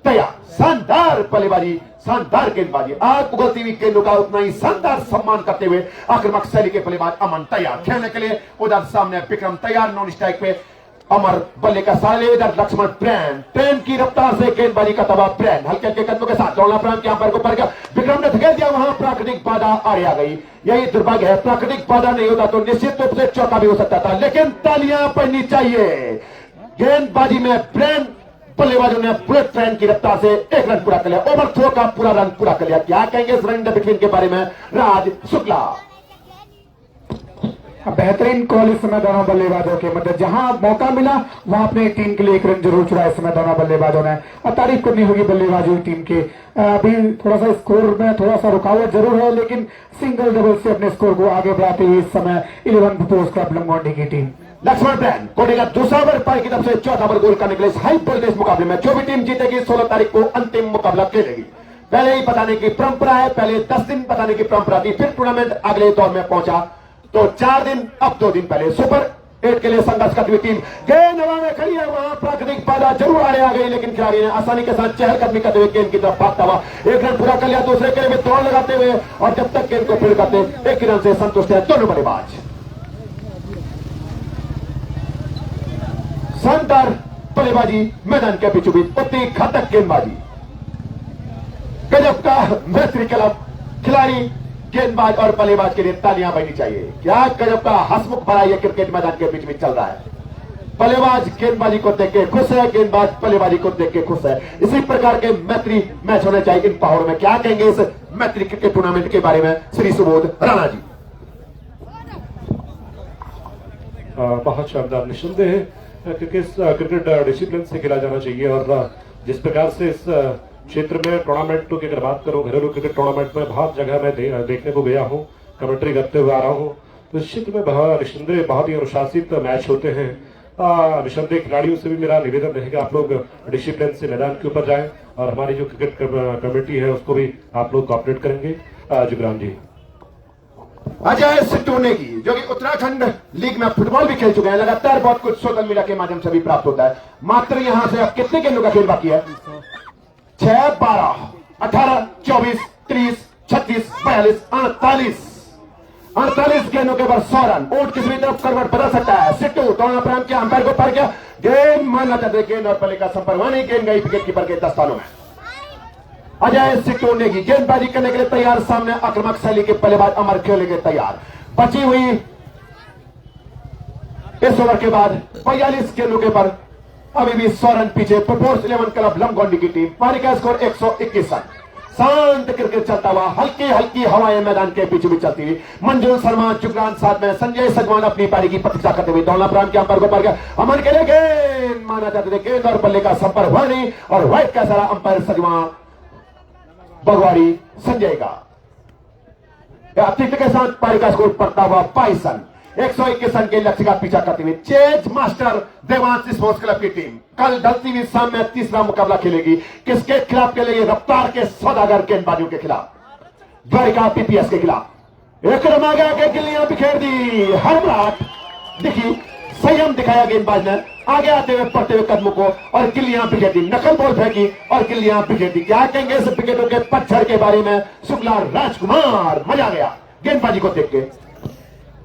तैयार। शानदार बल्लेबाजी, शानदार गेंदबाजी, आग उगलती हुई गेंदों का उतना ही शानदार सम्मान करते हुए आक्रामक शैली के बल्लेबाज अमन तैयार खेलने के लिए। उधर सामने विक्रम तैयार, नॉन स्ट्राइक पे अमर बल्ले का साले। इधर लक्ष्मण ट्रेन की रफ्तार से गेंदबाजी का तबाह प्रेम हल्के हल्के कदमों के साथ दौड़ना प्रेम के अंपायर को पर गया, विक्रम ने धकेल दिया, वहां प्राकृतिक बाधा आड़े आ गई। यही दुर्भाग्य है, प्राकृतिक बाधा नहीं होता तो निश्चित रूप से चौका भी हो सकता था, लेकिन तालियां पड़नी चाहिए। गेंदबाजी में प्रेम, बल्लेबाजों ने बुलेट ट्रेन की रफ्तार से 1 रन पूरा कर लिया, ओवर थ्रो का पूरा रन पूरा कर लिया। क्या कहेंगे इस रन बिटवीन के बारे में राज शुक्ला? बेहतरीन कॉल इस समय दोनों बल्लेबाजों के, मतलब जहां मौका मिला वहां अपनी टीम के लिए 1 रन जरूर चुरा इस समय दोनों बल्लेबाजों ने, और तारीफ करनी होगी बल्लेबाजों की टीम के। अभी थोड़ा सा स्कोर में थोड़ा सा रुकावट जरूर है, लेकिन सिंगल डबल से अपने स्कोर को आगे बढ़ाते हुए इस समय 11 स्पोर्ट्स क्लब लंगोटी की टीम। लक्ष्मण ब्रैंड कोटे का दूसरा ओवर पारी की तरफ से चौथा ओवर गोल करने के लिए हाई वोल्टेज मुकाबले में जो भी टीम जीतेगी 16 तारीख को अंतिम मुकाबला खेलेगी। पहले ही बताने की परंपरा है, पहले 10 दिन बताने की परंपरा थी, फिर टूर्नामेंट अगले दौर में पहुंचा तो 4 दिन, अब 2 दिन पहले सुपर 8 के लिए संघर्ष करती हुई टीम। गेंद हवा में खड़ी है, वहां प्राकृतिक बाधा जरूर आड़े आ गई, लेकिन खिलाड़ी ने आसानी के साथ चहलकदमी करते हुए गेंद की तरफ भागता हुआ 1 रन पूरा कर लिया। दूसरे के लिए दौड़ लगाते हुए, और जब तक गेंद को फील्ड करते 1 रन से संतुष्ट है दोनों बल्लेबाज। शानदार बल्लेबाजी, मैदान के बीचों बीच उतनी घातक गेंदबाजी, गजब का मैत्री क्लब। खिलाड़ी, गेंदबाज और बल्लेबाज के लिए तालियां बजनी चाहिए। क्या गजब का हंसमुख भरा यह क्रिकेट मैदान के बीच में चल रहा है। बल्लेबाज गेंदबाजी को देख के खुश है, गेंदबाज बल्लेबाजी को देख के खुश है। इसी प्रकार के मैत्री मैच होने चाहिए इन पहाड़ों में। क्या कहेंगे इस मैत्री क्रिकेट टूर्नामेंट के बारे में श्री सुबोध राणा जी? बहुत शानदार, निस्संदेह है क्रिकेट डिसिप्लिन से खेला जाना चाहिए, और जिस प्रकार से इस क्षेत्र में टूर्नामेंट की अगर बात करूं, घरेलू क्रिकेट टूर्नामेंट में बहुत जगह मैं देखने को गया हूं, कमेंट्री करते हुए आ रहा हूं, तो इस क्षेत्र में निस्संदेह बहुत ही अनुशासित मैच होते हैं। निस्संदेह खिलाड़ियों से भी मेरा निवेदन रहेगा, आप लोग डिसिप्लिन से मैदान के ऊपर जाएं, और हमारी जो क्रिकेट कमेटी है उसको भी आप लोग कोऑपरेट करेंगे। जुगरान जी। अजय सिट्टू नेगी जो कि उत्तराखंड लीग में फुटबॉल भी खेल चुके हैं, लगातार बहुत कुछ सोशल मीडिया के माध्यम से भी प्राप्त होता है। मात्र यहां से अब कितने गेंदों का खेल बाकी है? 6, 12, 18, 24, 30, 36, 42, 48 गेंदों के बाद 100 रन। ऊंट किसी भी तरफ करवट बदल सकता है। सिट्टू दोनों प्रांत के अंपायर को पार किया, गेंद मानना चाहते, गेंद और पल्ले का संपर्क वहां नहीं, गेंद गई विकेट कीपर के दस्तानों में। अजय सिट्टू नेगी गेंदबाजी करने के लिए तैयार, सामने आक्रामक शैली के बल्लेबाज अमर खेलने के तैयार। बची हुई इस ओवर के बाद 42 गेंदों के पर अभी भी 100 रन पीछे प्रोपोर्स 11 क्लब लमगोंडी की टीम। पारी का स्कोर 121 रन। शांत क्रिकेट चलता हुआ, हल्की हल्की हवाएं मैदान के बीच भी चलती हुई। मंजुल शर्मा जुगरान साथ में संजय सजवान अपनी पारी की प्रतीक्षा करते हुए दौलना प्रांत के अंपायर को पार गया। अमन के लिए गेंद माना जाते थे, गेंद और बल्ले का संपर्क हुआ नहीं, और व्हाइट का सारा अंपायर सजवान बगवाड़ी संजय का अतिथि के साथ पारी का स्कोर पड़ता हुआ 22 रन। 121 रन के लक्ष्य का पीछा करते हुए chase master Devansh sports club की टीम कल ढलती हुई शाम में तीसरा मुकाबला खेलेगी। किसके खिलाफ खेलेगी? रफ्तार के सौदागर गेंदबाजों के खिलाफ, द्वारिका पीपीएस के खिलाफ। एक रन आ गया, गिल्लियां बिखेर दी, हरमराट दिखी, संयम दिखाया गेंदबाज ने, आगे आते हुए पड़ते हुए कदमों को, और गिल्लियां बिखेर दी, नकल बॉल फेंकी और गिल्लियां बिखेर दी। क्या कहेंगे इस विकेटों के पत्थर के बारे में? शुक्ला राजकुमार, मजा आ गया गेंदबाजी को देख के।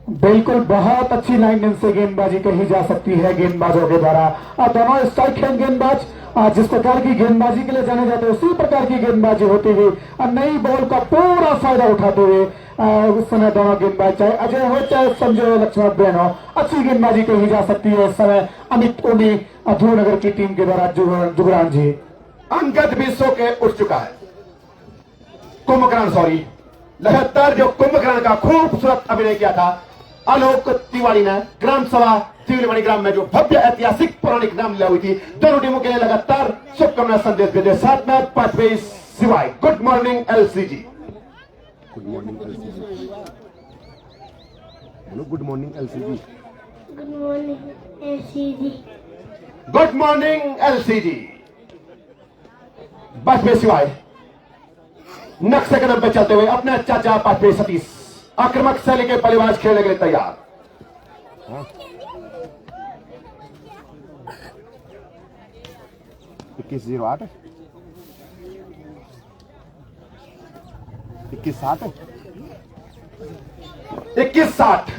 बिल्कुल बहुत अच्छी लाइन से गेंदबाजी कही जा सकती है गेंदबाजों के द्वारा। दोनों स्ट्राइक हैंड गेंदबाज जिस प्रकार की गेंदबाजी के लिए जाने जाते हैं उसी प्रकार की गेंदबाजी होती हुई नई बॉल का पूरा फायदा उठाते हुए उस समय दोनों गेंदबाज चाहे अजय हो चाहे संजय लक्ष्मण बेन हो, अच्छी गेंदबाजी कही जा सकती है इस समय अमित ओमी ध्रुवनगर की टीम के द्वारा। जुगरान जी अंगद भी सो के उठ चुका है। कुंभकर्ण सॉरी, लगातार जो कुंभकर्ण का खूबसूरत अभिनय किया था आलोक तिवारी ने ग्राम सभा तिवलीवाड़ी ग्राम में जो भव्य ऐतिहासिक पौराणिक रामलीला हुई थी, दोनों टीमों के लिए लगातार शुभकामना संदेश भेजे। साथ में पांचवें सिवाय good morning LCG. Good morning LCG. Hello good morning LCG. Good morning LCG. Good morning LCG. पांचवें सिवाय नक्शे कदम पे चलते हुए अपने चाचा पांचवें सतीश आक्रामक शैली के बल्लेबाज खेलने के लिए तैयार। 21-08 21-60 21-60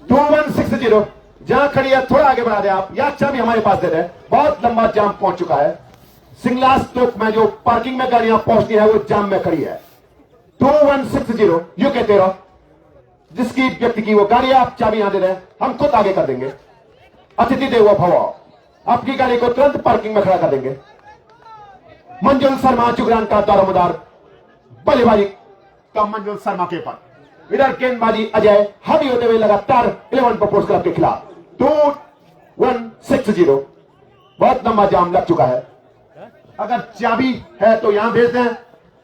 2160। जहां खड़ी है थोड़ा आगे बढ़ा दे आप, या चाबी हमारे पास दे दे। बहुत लंबा जाम पहुंच चुका है। सिंगलास चौक में जो पार्किंग में गाड़ियां पहुंचती है वो जाम में खड़ी है। 2160 यू कहते रहो। जिसकी व्यक्ति की वो गाड़ी आप चाबी यहां दे रहे हैं, हम खुद आगे कर देंगे। अतिथि देवो भव, आपकी गाड़ी को तुरंत पार्किंग में खड़ा कर देंगे। मंजुल शर्मा जुगरान का दारोमदार बल्लेबाजी का मंजुल शर्मा के पर। इधर गेंदबाजी अजय हावी होते हुए लगातार 11 प्रपोज क्लब के खिलाफ। 2160 बहुत लंबा जाम लग चुका है। अगर चाबी है तो यहां भेज दें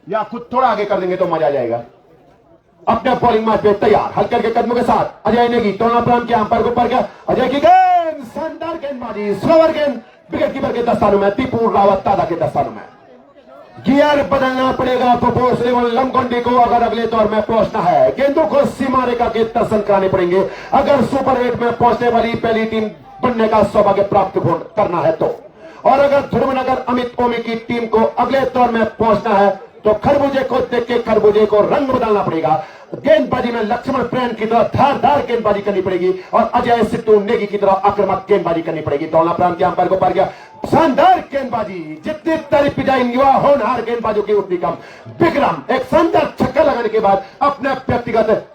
या खुद थोड़ा आगे कर देंगे तो मजा आ जाएगा। अपने बॉलिंग मैच पे तैयार हल्के के कदमों के साथ अजय नेगी टोना प्राम के अंपायर को पर गया। अजय की गेंद शानदार गेंदबाजी, स्लोवर गेंद विकेट कीपर के दस्तानों में, दीपू रावत तादा के दस्तानों में। गियर बदलना पड़ेगा प्रपोज एवं लमगोंडी को अगर अगले दौर में पहुंचना है। गेंदों को सीमा रेखा के दर्शन कराने पड़ेंगे अगर सुपर 8 में पहुंचने वाली पहली टीम बनने का सौभाग्य प्राप्त करना है तो। और अगर ध्रुवनगर अमित ओमी की टीम को अगले दौर में पहुंचना है तो खरबूजे को देख के खरबूजे को रंग बदलना पड़ेगा। गेंदबाजी में लक्ष्मण प्रेम की तरह धारदार गेंदबाजी करनी पड़ेगी और अजय सिट्टू नेगी की तरह आक्रामक गेंदबाजी करनी पड़ेगी। दौलना प्राम के अंपायर को पर गया। शानदार गेंदबाजी, जितनी तारीफ की जाए युवा होनहार गेंदबाजों की उतनी कम। विक्रम एक शानदार छक्का लगाने के बाद अपने व्यक्तिगत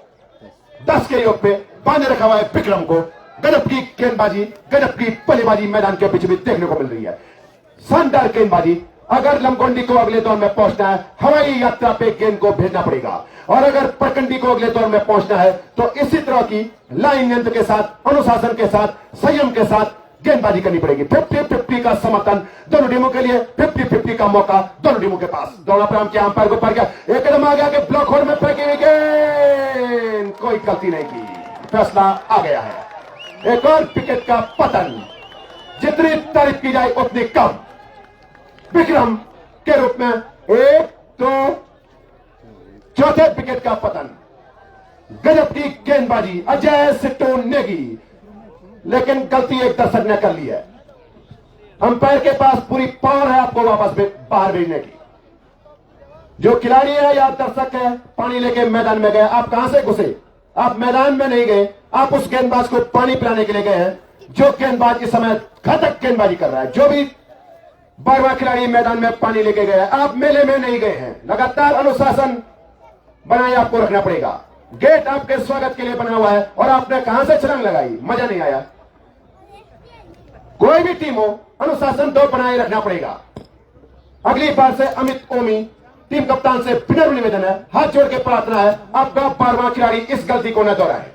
10 के योग पे बांधे रखा हुआ है विक्रम को। गजब की गेंदबाजी, गजब की बल्लेबाजी मैदान के बीच में देखने को मिल रही है। शानदार गेंदबाजी। अगर लमगोंडी को अगले दौर में पहुंचना है हवाई यात्रा पे गेंद को भेजना पड़ेगा और अगर परकंडी को अगले दौर में पहुंचना है तो इसी तरह की लाइन यंत्र के साथ, अनुशासन के साथ, संयम के साथ गेंदबाजी करनी पड़ेगी। 50-50 का समर्थन दोनों टीमों के लिए, 50-50 का मौका दोनों टीमों के पास। दौड़ा प्राम के अंपायर को पर गया। एक कदम आ गया कि ब्लॉक होल में फेंकी हुई गेंद, कोई गलती नहीं की, फैसला आ गया है। एक और विकेट का पतन, जितनी तारीफ की जाए उतनी कम। विक्रम के रूप में 1, 2, चौथे विकेट का पतन। गजब की गेंदबाजी अजय सिट्टू नेगी, लेकिन गलती एक दर्शक ने कर ली है। अंपायर के पास पूरी पावर है आपको वापस बाहर भेजने की। जो खिलाड़ी है या दर्शक है पानी लेके मैदान में गए, आप कहां से घुसे? आप मैदान में नहीं गए, आप उस गेंदबाज को पानी पिलाने के लिए गए हैं जो गेंदबाज इस समय घातक गेंदबाजी कर रहा है। जो भी 12वां खिलाड़ी मैदान में पानी लेके गया, आप मेले में नहीं गए हैं। लगातार अनुशासन बनाए आपको रखना पड़ेगा। गेट आपके स्वागत के लिए बना हुआ है और आपने कहां से छलांग लगाई, मजा नहीं आया। कोई भी टीम हो, अनुशासन तो बनाए रखना पड़ेगा। अगली बार से अमित ओमी टीम कप्तान से विनम्र निवेदन है, हाथ जोड़ के प्रार्थना है, आपका 12वां खिलाड़ी इस गलती को न दोहराए।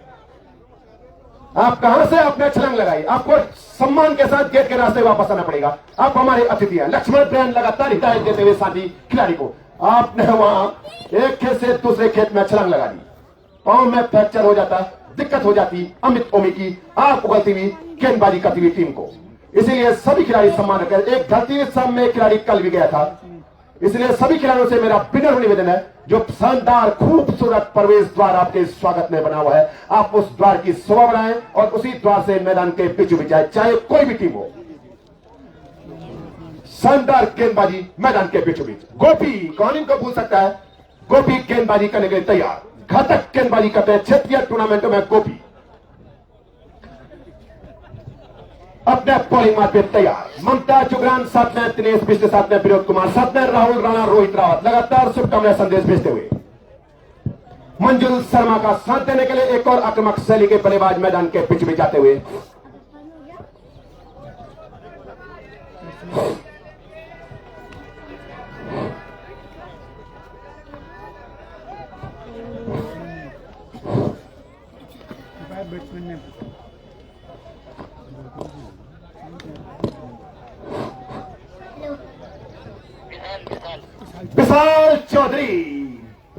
आप कहां से आपने छलांग लगाई, आपको सम्मान के साथ गेट के रास्ते वापस आना पड़ेगा। आप हमारे अतिथि हैं। लक्ष्मण प्रेम लगातार हिदायत देते हुए साथी खिलाड़ी को, आपने वहां एक खेत से दूसरे खेत में छलांग लगा दी, पांव में फ्रैक्चर हो जाता, दिक्कत हो जाती अमित ओमी की आप उगलती हुई गेंदबाजी करती हुई टीम को। इसीलिए सभी खिलाड़ी सम्मान रखें। एक धरती हुई सब में खिलाड़ी कल भी गया था, इसलिए सभी खिलाड़ियों से मेरा विनम्र निवेदन है, जो शानदार खूबसूरत प्रवेश द्वार आपके स्वागत में बना हुआ है, आप उस द्वार की शोभा बढ़ाएं और उसी द्वार से मैदान के बीचों बीच जाए, चाहे कोई भी टीम हो। शानदार गेंदबाजी मैदान के बीचों बीच। गोपी कौन इनको भूल सकता है, गोपी गेंदबाजी करने के लिए तैयार। घातक गेंदबाजी करते हैं क्षेत्रीय टूर्नामेंटों में गोपी। अपने बॉलिंग मार्ग पे तैयार ममता जुगरान, साथ में दिनेश बिष्ट, साथ में विनोद कुमार, साथ में राहुल राणा, रोहित रावत लगातार शुभकामनाएं संदेश भेजते हुए मंजुल शर्मा का साथ देने के लिए एक और आक्रामक शैली के बल्लेबाज मैदान के पिच में जाते हुए बैट्समैन ने विशाल चौधरी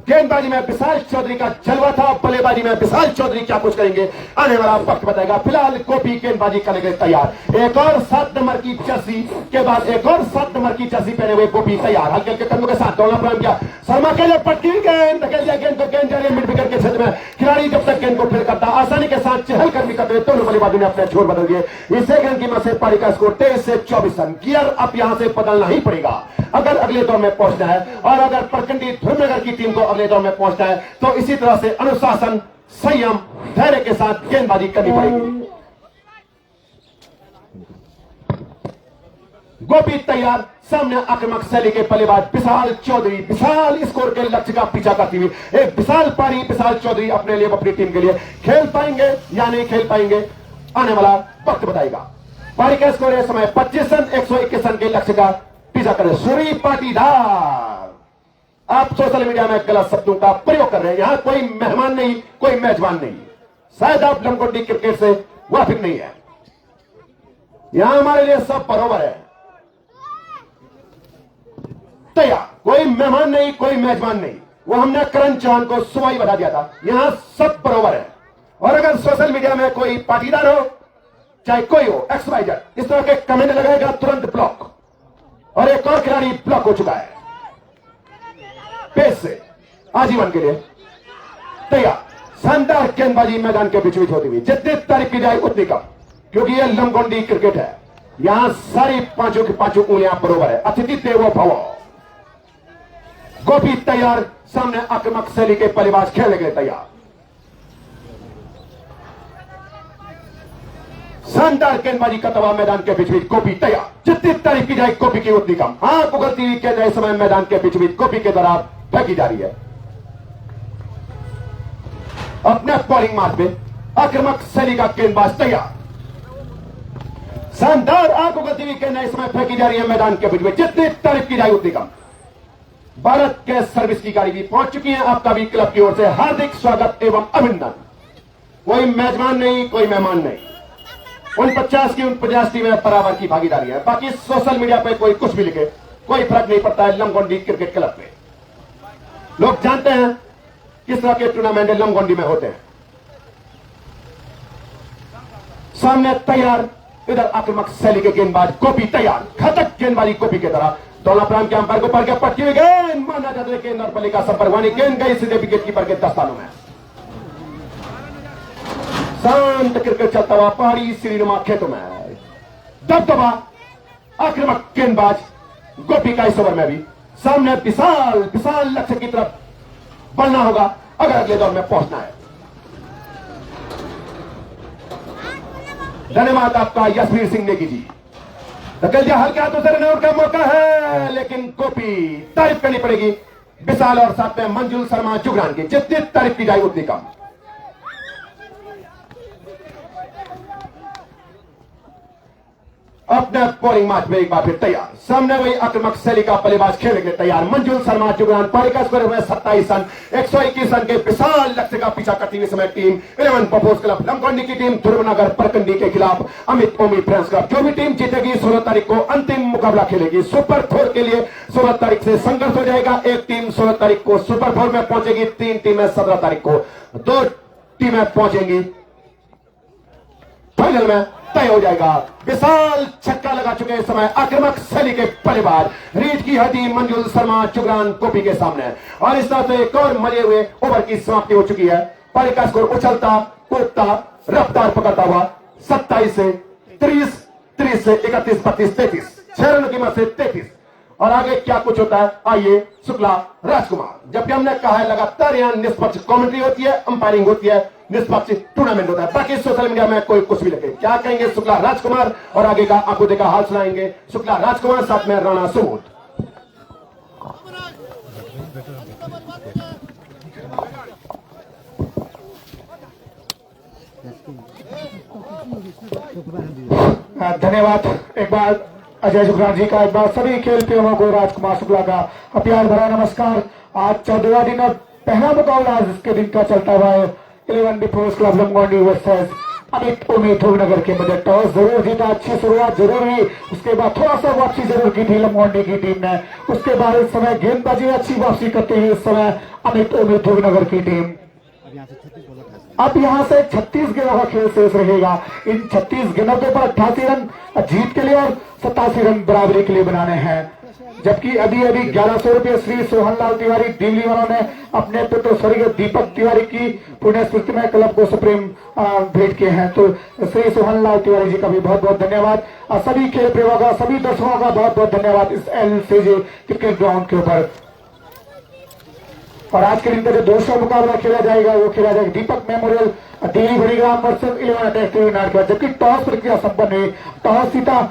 गेंदबाजी में विशाल चौधरी का जलवा था, बल्लेबाजी में विशाल चौधरी क्या कुछ करेंगे आने वाला वक्त बताएगा। फिलहाल गोपी गेंदबाजी करने के लिए तैयार। एक और 7 नंबर की जर्सी के बाद एक और 7 नंबर की जर्सी पहने हुए गोपी तैयार। हल्के हल्के कदमों के साथ दौड़ना प्रयास किया। शर्मा के लिए पटकी गेंद धकेल दिया, गेंद को गेंद जा रही है मिड विकेट के क्षेत्र में। खिलाड़ी जब तक गेंद को फील्ड करता आसानी के साथ चहल कदमी करते हुए दोनों बल्लेबाजों ने अपने छोर बदल दिए। इसे गेंद की मदद से पारी का स्कोर 23 से 24 रन। गियर अब यहां से बदलना ही पड़ेगा अगर अगले दौर में पहुंचना है, और अगर प्रखंडी ध्रुवनगर की टीम को अगले दौर में पहुंचना है तो इसी तरह से अनुशासन, संयम, धैर्य के साथ गेंदबाजी करनी पड़ेगी। गोपी तैयार, सामने आक्रामक शैली के बल्लेबाज विशाल चौधरी विशाल स्कोर के लक्ष्य का पीछा करती हुई एक विशाल पारी विशाल चौधरी अपने लिए अपनी टीम के लिए खेल पाएंगे या नहीं खेल पाएंगे आने वाला वक्त बताएगा। पारी का स्कोर है समय 25 रन 121 रन के लक्ष्य का पीछा करें। सूरी पाटीदार, आप सोशल मीडिया में गलत शब्दों का प्रयोग कर रहे हैं। यहां कोई मेहमान नहीं, कोई मेजबान नहीं। शायद आप लंगोटी क्रिकेट से वाकिफ नहीं है। यहां हमारे लिए सब बराबर है। तैयार, कोई मेहमान नहीं, कोई मेजबान नहीं। वो हमने करण चौहान को सुबह ही बता दिया था। यहां सब बराबर है। और अगर सोशल मीडिया में कोई पाटीदार हो, चाहे कोई हो, XYZ, इस तरह के कमेंट लगाएगा तुरंत ब्लॉक। और एक और खिलाड़ी ब्लॉक हो चुका है पेस से आजीवन के लिए। तैयार, शानदार गेंदबाजी मैदान के बीच बीच होती हुई, जितनी तारीफ की जाए उतनी कम, क्योंकि यह लमगोंडी क्रिकेट है। यहां सारी पांचों की पांचों उंगलियां बरोबर है। अतिथि देवो भव। गोपी तैयार, सामने आक्रामक शैली के बल्लेबाज खेलने के लिए तैयार। शानदार गेंदबाजी का दबाव मैदान के बीच बीच गोपी तैयार। जितनी तारीफ की जाए गोपी की उतनी कम। आंख उगलती हुई गेंद इस समय मैदान के बीच बीच गोपी के द्वारा फेंकी जा रही है। अपने बॉलिंग मार्ग पे आक्रामक शैली का गेंदबाज तैयार। शानदार आंख उगलती हुई गेंद इस समय फेंकी जा रही है मैदान के बीच में। जितनी तारीफ की जाए उतनी कम। भारत गैस सर्विस की गाड़ी भी पहुंच चुकी है। आपका भी क्लब की ओर से हार्दिक स्वागत एवं अभिनंदन। कोई मेजबान नहीं, कोई मेहमान नहीं। 49 की 50 टीमें बराबर की भागीदारी है। बाकी सोशल मीडिया पे कोई कुछ भी लिखे, कोई फर्क नहीं पड़ता है। लमगोंडी क्रिकेट क्लब में लोग जानते हैं किस तरह के टूर्नामेंट लमगोंडी में होते हैं। सामने तैयार, इधर आक्रामक शैली के गेंदबाज गोपी तैयार। घातक गेंदबाजी गोपी की तरह दौलत प्राम के अंपायर को पर के पटकी हुई गेंद माना जाता है। गेंद और बल्ले का संपर्क वानी गेंद गई सीधे विकेट कीपर के दस्तानों में। शांत क्रिकेट चलता हुआ पहाड़ी श्रीनुमा खेतों में दबदबा आक्रामक गेंदबाज गोपी का इस ओवर में भी सामने विशाल विशाल लक्ष्य की तरफ बढ़ना होगा अगर अगले दौर में पहुंचना है। धन्यवाद आपका यशवीर सिंह नेगी जी। धकेल दिया हल्के हाथों से रनआउट का मौका है, लेकिन गोपी तारीफ करनी पड़ेगी विशाल और साथ में मंजुल शर्मा जुगरान की। जितनी तारीफ की जाए उतनी कम। अपने बॉलिंग मैच में एक बार फिर तैयार। सामने वही आक्रामक शैली का बल्लेबाज खेलने के लिए तैयार। मंजुल शर्मा जुगरान। पारी का स्कोर हुए 27 रन 121 रन के विशाल लक्ष्य का पीछा करती हुई समय टीम 11 पपोज क्लब लमगोंडी की टीम ध्रुवनगर प्रखंडी के खिलाफ अमित ओमी फ्रेंड्स क्लब। जो भी टीम जीतेगी 16 तारीख को अंतिम मुकाबला खेलेगी। सुपर 4 के लिए 16 तारीख से संघर्ष हो जाएगा। एक टीम 16 तारीख को सुपर 4 में पहुंचेगी। 3 टीमें 17 तारीख को, 2 टीमें पहुंचेंगी फाइनल में। तय हो जाएगा। विशाल छक्का लगा चुके इस समय आक्रामक शैली के बल्लेबाज रीढ़ की हड्डी मंजुल शर्मा जुगरान गोपी के सामने। और इस तरह से एक और मरे हुए ओवर की समाप्ति हो चुकी है। पारी का स्कोर उछलता कूदता रफ्तार पकड़ता हुआ 27 से 30, 30 से 31, 32, 33, 6 रनों की मदद से 33। और आगे क्या कुछ होता है आइए शुक्ला राजकुमार। जबकि हमने कहा है लगातार यहाँ निष्पक्ष कमेंट्री होती है, अंपायरिंग होती है, निष्पक्ष टूर्नामेंट होता है। बाकी सोशल मीडिया में कोई कुछ भी लगे, क्या कहेंगे शुक्ला राजकुमार और आगे का आपको देखा हाल सुनाएंगे शुक्ला राजकुमार, साथ में राणा सुबोध। धन्यवाद एक बार अजय शुक्ला जी का, एक बार सभी खेल प्रेमियों को राजकुमार शुक्ला का प्यार भरा नमस्कार। आज 14वां दिन और पहला मुकाबला आज इसके दिन का चलता हुआ है 11 defence club Lamgondi versus Amit उम्मीद नगर के मध्य। टॉस जरूर जीता, अच्छी शुरुआत जरूर हुई, उसके बाद थोड़ा सा वापसी जरूर की थी लमगोंडी की टीम ने। उसके बाद इस समय गेंदबाजी अच्छी वापसी करते हुए इस समय अमित उम्मीद नगर की टीम। अब यहां से 36 गेंदों का खेल शेष रहेगा। इन 36 गेंदों के ऊपर 88 रन जीत के लिए और 87 रन बराबरी के लिए बनाने हैं। जबकि अभी 1100 रुपये श्री सोहनलाल तिवारी दिल्ली वालों ने अपने पुत्र स्वर्गीय दीपक तिवारी की पुण्य स्मृति में क्लब को सुप्रीम भेंट किए हैं। तो श्री सोहनलाल तिवारी जी का भी बहुत बहुत धन्यवाद। सभी खेल प्रेमियों का, सभी दर्शकों का बहुत बहुत धन्यवाद इस LCJ क्रिकेट ग्राउंड के ऊपर। और आज के दिन का जो दूसरा मुकाबला खेला जाएगा वो खेला जाएगा दीपक मेमोरियल दिल्ली भड़ीग्राम वर्सेस 11 अटैक यूनाइटेड के। जबकि टॉस प्रक्रिया संपन्न हुई, टॉस जीता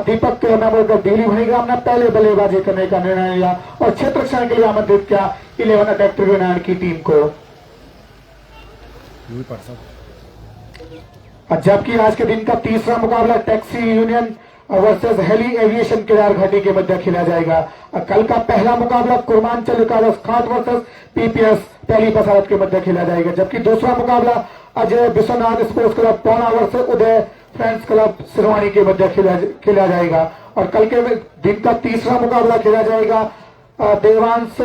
दीपक मेमोरियल दिल्ली भड़ीग्राम ने पहले बल्लेबाजी करने का निर्णय लिया और क्षेत्र रक्षण के लिए आमंत्रित किया 11 अटैक यूनाइटेड की टीम को। जबकि आज के दिन का तीसरा मुकाबला taxi union versus heli aviation Kedar Ghati के मध्य खेला जाएगा। कल का पहला मुकाबला कुर्मांचल विकास खाट वर्सेस PPS पहली बसारत के मध्य खेला जाएगा। जबकि दूसरा मुकाबला अजय विश्वनाथ स्पोर्ट्स क्लब पौना वर्सेस उदय फ्रेंड्स क्लब सिरवानी के मध्य खेला जाएगा। और कल के दिन का तीसरा मुकाबला खेला जाएगा देवांश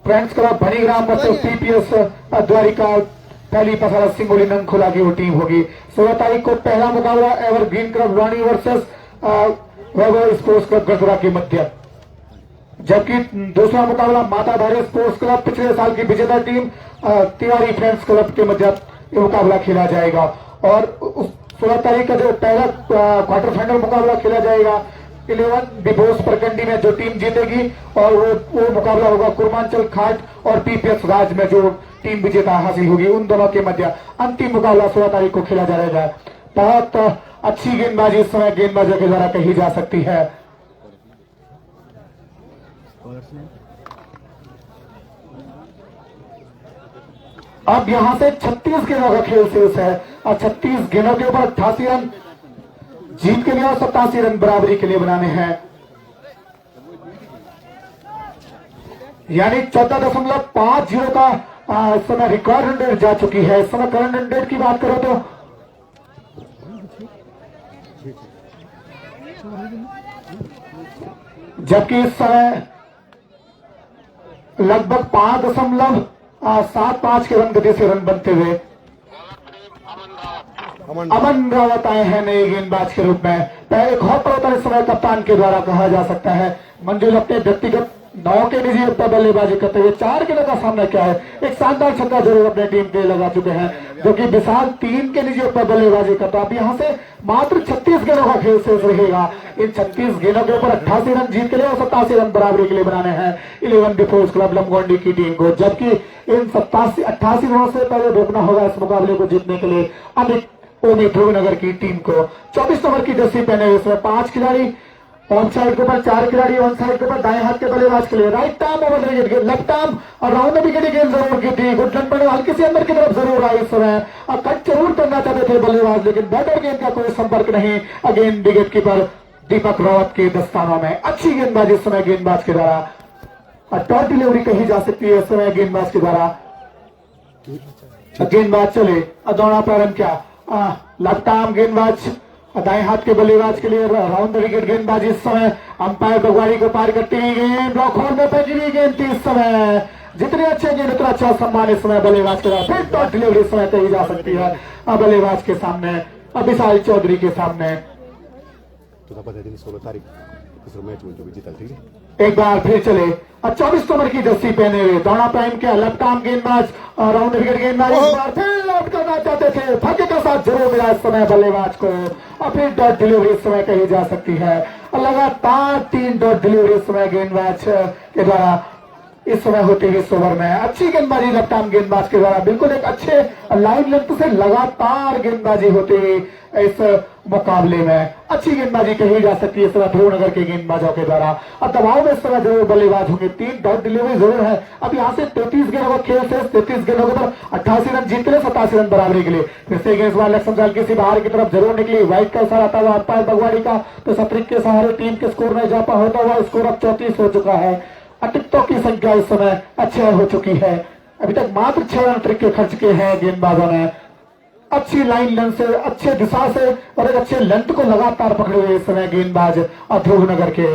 फ्रेंड्स क्लब भनीग्राम वर्सेस PPS द्वारिका पहली बसारत सिंगोली नंगखोला की वो टीम होगी। 16 तारीख को पहला मुकाबला एवरग्रीन क्लब रानी वर्सेस वैभव स्पोर्ट्स क्लब गढ़पुरा के मध्य। जबकि दूसरा मुकाबला माताधारी स्पोर्ट्स क्लब पिछले साल की विजेता टीम तिवारी फ्रेंड्स क्लब के मध्य ये मुकाबला खेला जाएगा। और 16 तारीख का जो पहला क्वार्टर फाइनल मुकाबला खेला जाएगा 11 डिभोस प्रखंडी में जो टीम जीतेगी और वो मुकाबला होगा कुर्मांचल खाट और PPS राज में जो टीम विजेता हासिल होगी उन दोनों के मध्य अंतिम मुकाबला 16 तारीख को खेला जाएगा। बहुत अच्छी गेंदबाजी इस समय गेंदबाजों के द्वारा कही जा सकती है। अब यहां से 36 गेंदों का खेल शेष है और 36 गेंदों के ऊपर 88 रन जीत के लिए और 87 रन बराबरी के लिए बनाने हैं। यानी 14.50 का इस समय रिकॉर्ड रन रेट जा चुकी है। इस समय करंट रन रेट की बात करो तो जबकि इस समय लगभग 5.75 के रन गति से रन बनते हुए अमन रावत आए हैं नए गेंदबाज के रूप में। एक और पड़ोतर इस समय कप्तान के द्वारा कहा जा सकता है। मंजुल अपने व्यक्तिगत 9 के निजी पर बल्लेबाजी करते हुए 4 गेंदों का सामना किया है। एक शानदार छक्का जरूर अपने टीम के लगा चुके हैं, जो कि विशाल 3 के निजी पर बल्लेबाजी करता है। अब यहां से मात्र 36 गेंदों का खेल शेष रहेगा। इन 36 गेंदों के ऊपर 88 रन जीत के लिए और 87 रन बराबरी के लिए बनाने हैं 11 डिफेंस क्लब लमगोंडी की टीम को। जबकि इन 88 रनों से पहले रोकना होगा इस मुकाबले को जीतने के लिए अमित उम्मीद नगर की टीम को। 24 नंबर की जर्सी पहने हुए इसमें 5 खिलाड़ी ऑन साइड के ऊपर, 4 खिलाड़ी ऑन साइड के ऊपर दाएं हाथ के बल्लेबाज के लिए। Right arm over the wicket, left arm और राउंड में विकेट गेंद जरूर की थी। गुड रन पर हल्की सी अंदर की तरफ जरूर आई इस समय और कट जरूर करना चाहते थे बल्लेबाज, लेकिन बैटर गेंद का कोई संपर्क नहीं। Again wicket keeper Deepak Rawat के दस्तानों में अच्छी गेंदबाजी इस समय गेंदबाज के द्वारा। टॉप डिलीवरी कही जा सकती है इस समय गेंदबाज के द्वारा। गेंदबाज चले, दौड़ा प्रारंभ किया, लेफ्ट आर्म गेंदबाज दाएं हाथ के बल्लेबाज के लिए राउंड द विकेट गेंदबाजी इस समय अंपायर बगवाड़ी को पार करती हुई गेंद ब्लॉक होल में पहुंची हुई गेंद थी इस समय। जितने अच्छे गेंद उतना अच्छा सम्मान इस समय बल्लेबाज के फिर टॉप डिलीवरी इस समय कही जा सकती है बल्लेबाज के सामने विशाल चौधरी के सामने। 16 तारीख मैच में जो भी जीता थी एक बार फिर चले 24 नंबर की जर्सी पहने हुए दौड़ा प्राइम के लेफ्ट आर्म गेंदबाज राउंड विकेट गेंदबाज इस बार फिर लौट करना चाहते थे, भाग्य का साथ जरूर मिला इस समय बल्लेबाज को और फिर डॉट डिलीवरी इस समय कही जा सकती है। लगातार 3 डॉट डिलीवरी इस समय गेंदबाज के द्वारा इस समय होती हुई इस ओवर में अच्छी गेंदबाजी लेफ्ट आर्म गेंदबाज के द्वारा बिल्कुल एक अच्छे लाइन लेंथ से लगातार गेंदबाजी होती हुई इस मुकाबले में अच्छी गेंदबाजी कही जा सकती है इस समय ध्रुवनगर के गेंदबाजों के द्वारा। अब दबाव में इस समय जरूर बल्लेबाज होंगे, 3 डॉट डिलीवरी जरूर है। अब यहाँ से 33 गेंदों का खेल से 33 गेंदों के पर 88 रन जीत के लिए 87 रन बराबरी के लिए फिर से गेंदबाज लक्ष्मण जाल किसी बाहर की तरफ जरूर निकली, व्हाइट का इशारा आता हुआ अंपायर बगवाड़ी का, तो सतरिक के सहारे टीम के स्कोर में इजाफा होता हुआ स्कोर अब 34 हो चुका है। अटिकतों की संख्या इस समय 6 हो चुकी है। अभी तक मात्र 6 रन तरीके खर्च किए हैं गेंदबाजों ने। अच्छी लाइन लेंथ से, अच्छे दिशा से और एक अच्छे लेंथ को लगातार पकड़े हुए इस समय गेंदबाज ध्रुवनगर के।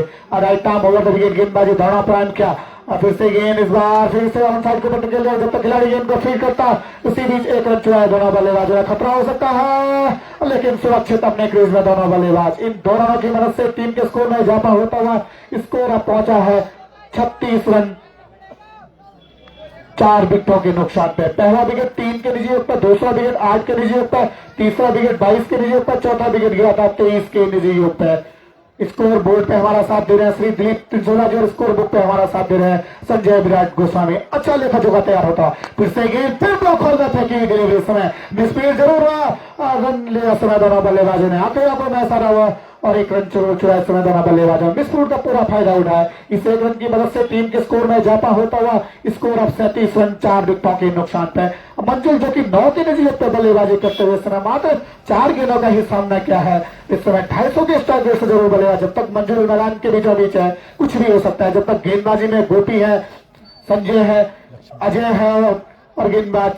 Right arm over the wicket गेंदबाजी दौड़ा प्राइम क्या, फिर से गेंद इस बार फिर से ऑन साइड को पटक के जब तक खिलाड़ी गेंद को फील्ड करता उसी बीच 1 रन चुराया दोनों बल्लेबाजों। खतरा हो सकता है लेकिन सुरक्षित अपने क्रीज में दोनों बल्लेबाज। इन दोनों की मदद से टीम के स्कोर में इजाफा होता हुआ स्कोर अब पहुंचा है 36 रन 4 विकेटों के नुकसान पे। पहला विकेट 3 के निजी योग पर, दूसरा विकेट 8 के निजी योग पर, तीसरा विकेट 22 के निजी योग पर, चौथा विकेट गया था 23 के निजी योग पर। स्कोर बोर्ड पे हमारा साथ दे रहे हैं श्री दिलीप तिनसोला जी और स्कोर बुक पे हमारा साथ दे रहे हैं संजय विराट गोस्वामी। अच्छा लेखा जोखा तैयार होता फिर से गेंद फिर ब्लॉक खोलना फेंकी डिलीवरी समय मिसफील्ड जरूर हुआ, रन लिया समय दोनों बल्लेबाजों ने आते आते में सारा हुआ और 1 रन चुराए समय दोनों बल्लेबाजों मिसफील्ड का पूरा फायदा उठाया। इस 1 रन की मदद से टीम के स्कोर में इजाफा होता हुआ स्कोर अब 37 रन 4 विकेटों के नुकसान पे। मंजुल जो कि 9 के निजी पे बल्लेबाजी करते हुए समय मात्र 4 गेंदों का ही सामना किया है। इस समय 250 के स्ट्राइक रेट से जरूर बल्लेबाज। जब तक मंजुल मैदान के बीचों बीच है कुछ भी हो सकता है। जब तक गेंदबाजी में गोपी है, संजय है, अजय है और गेंदबाज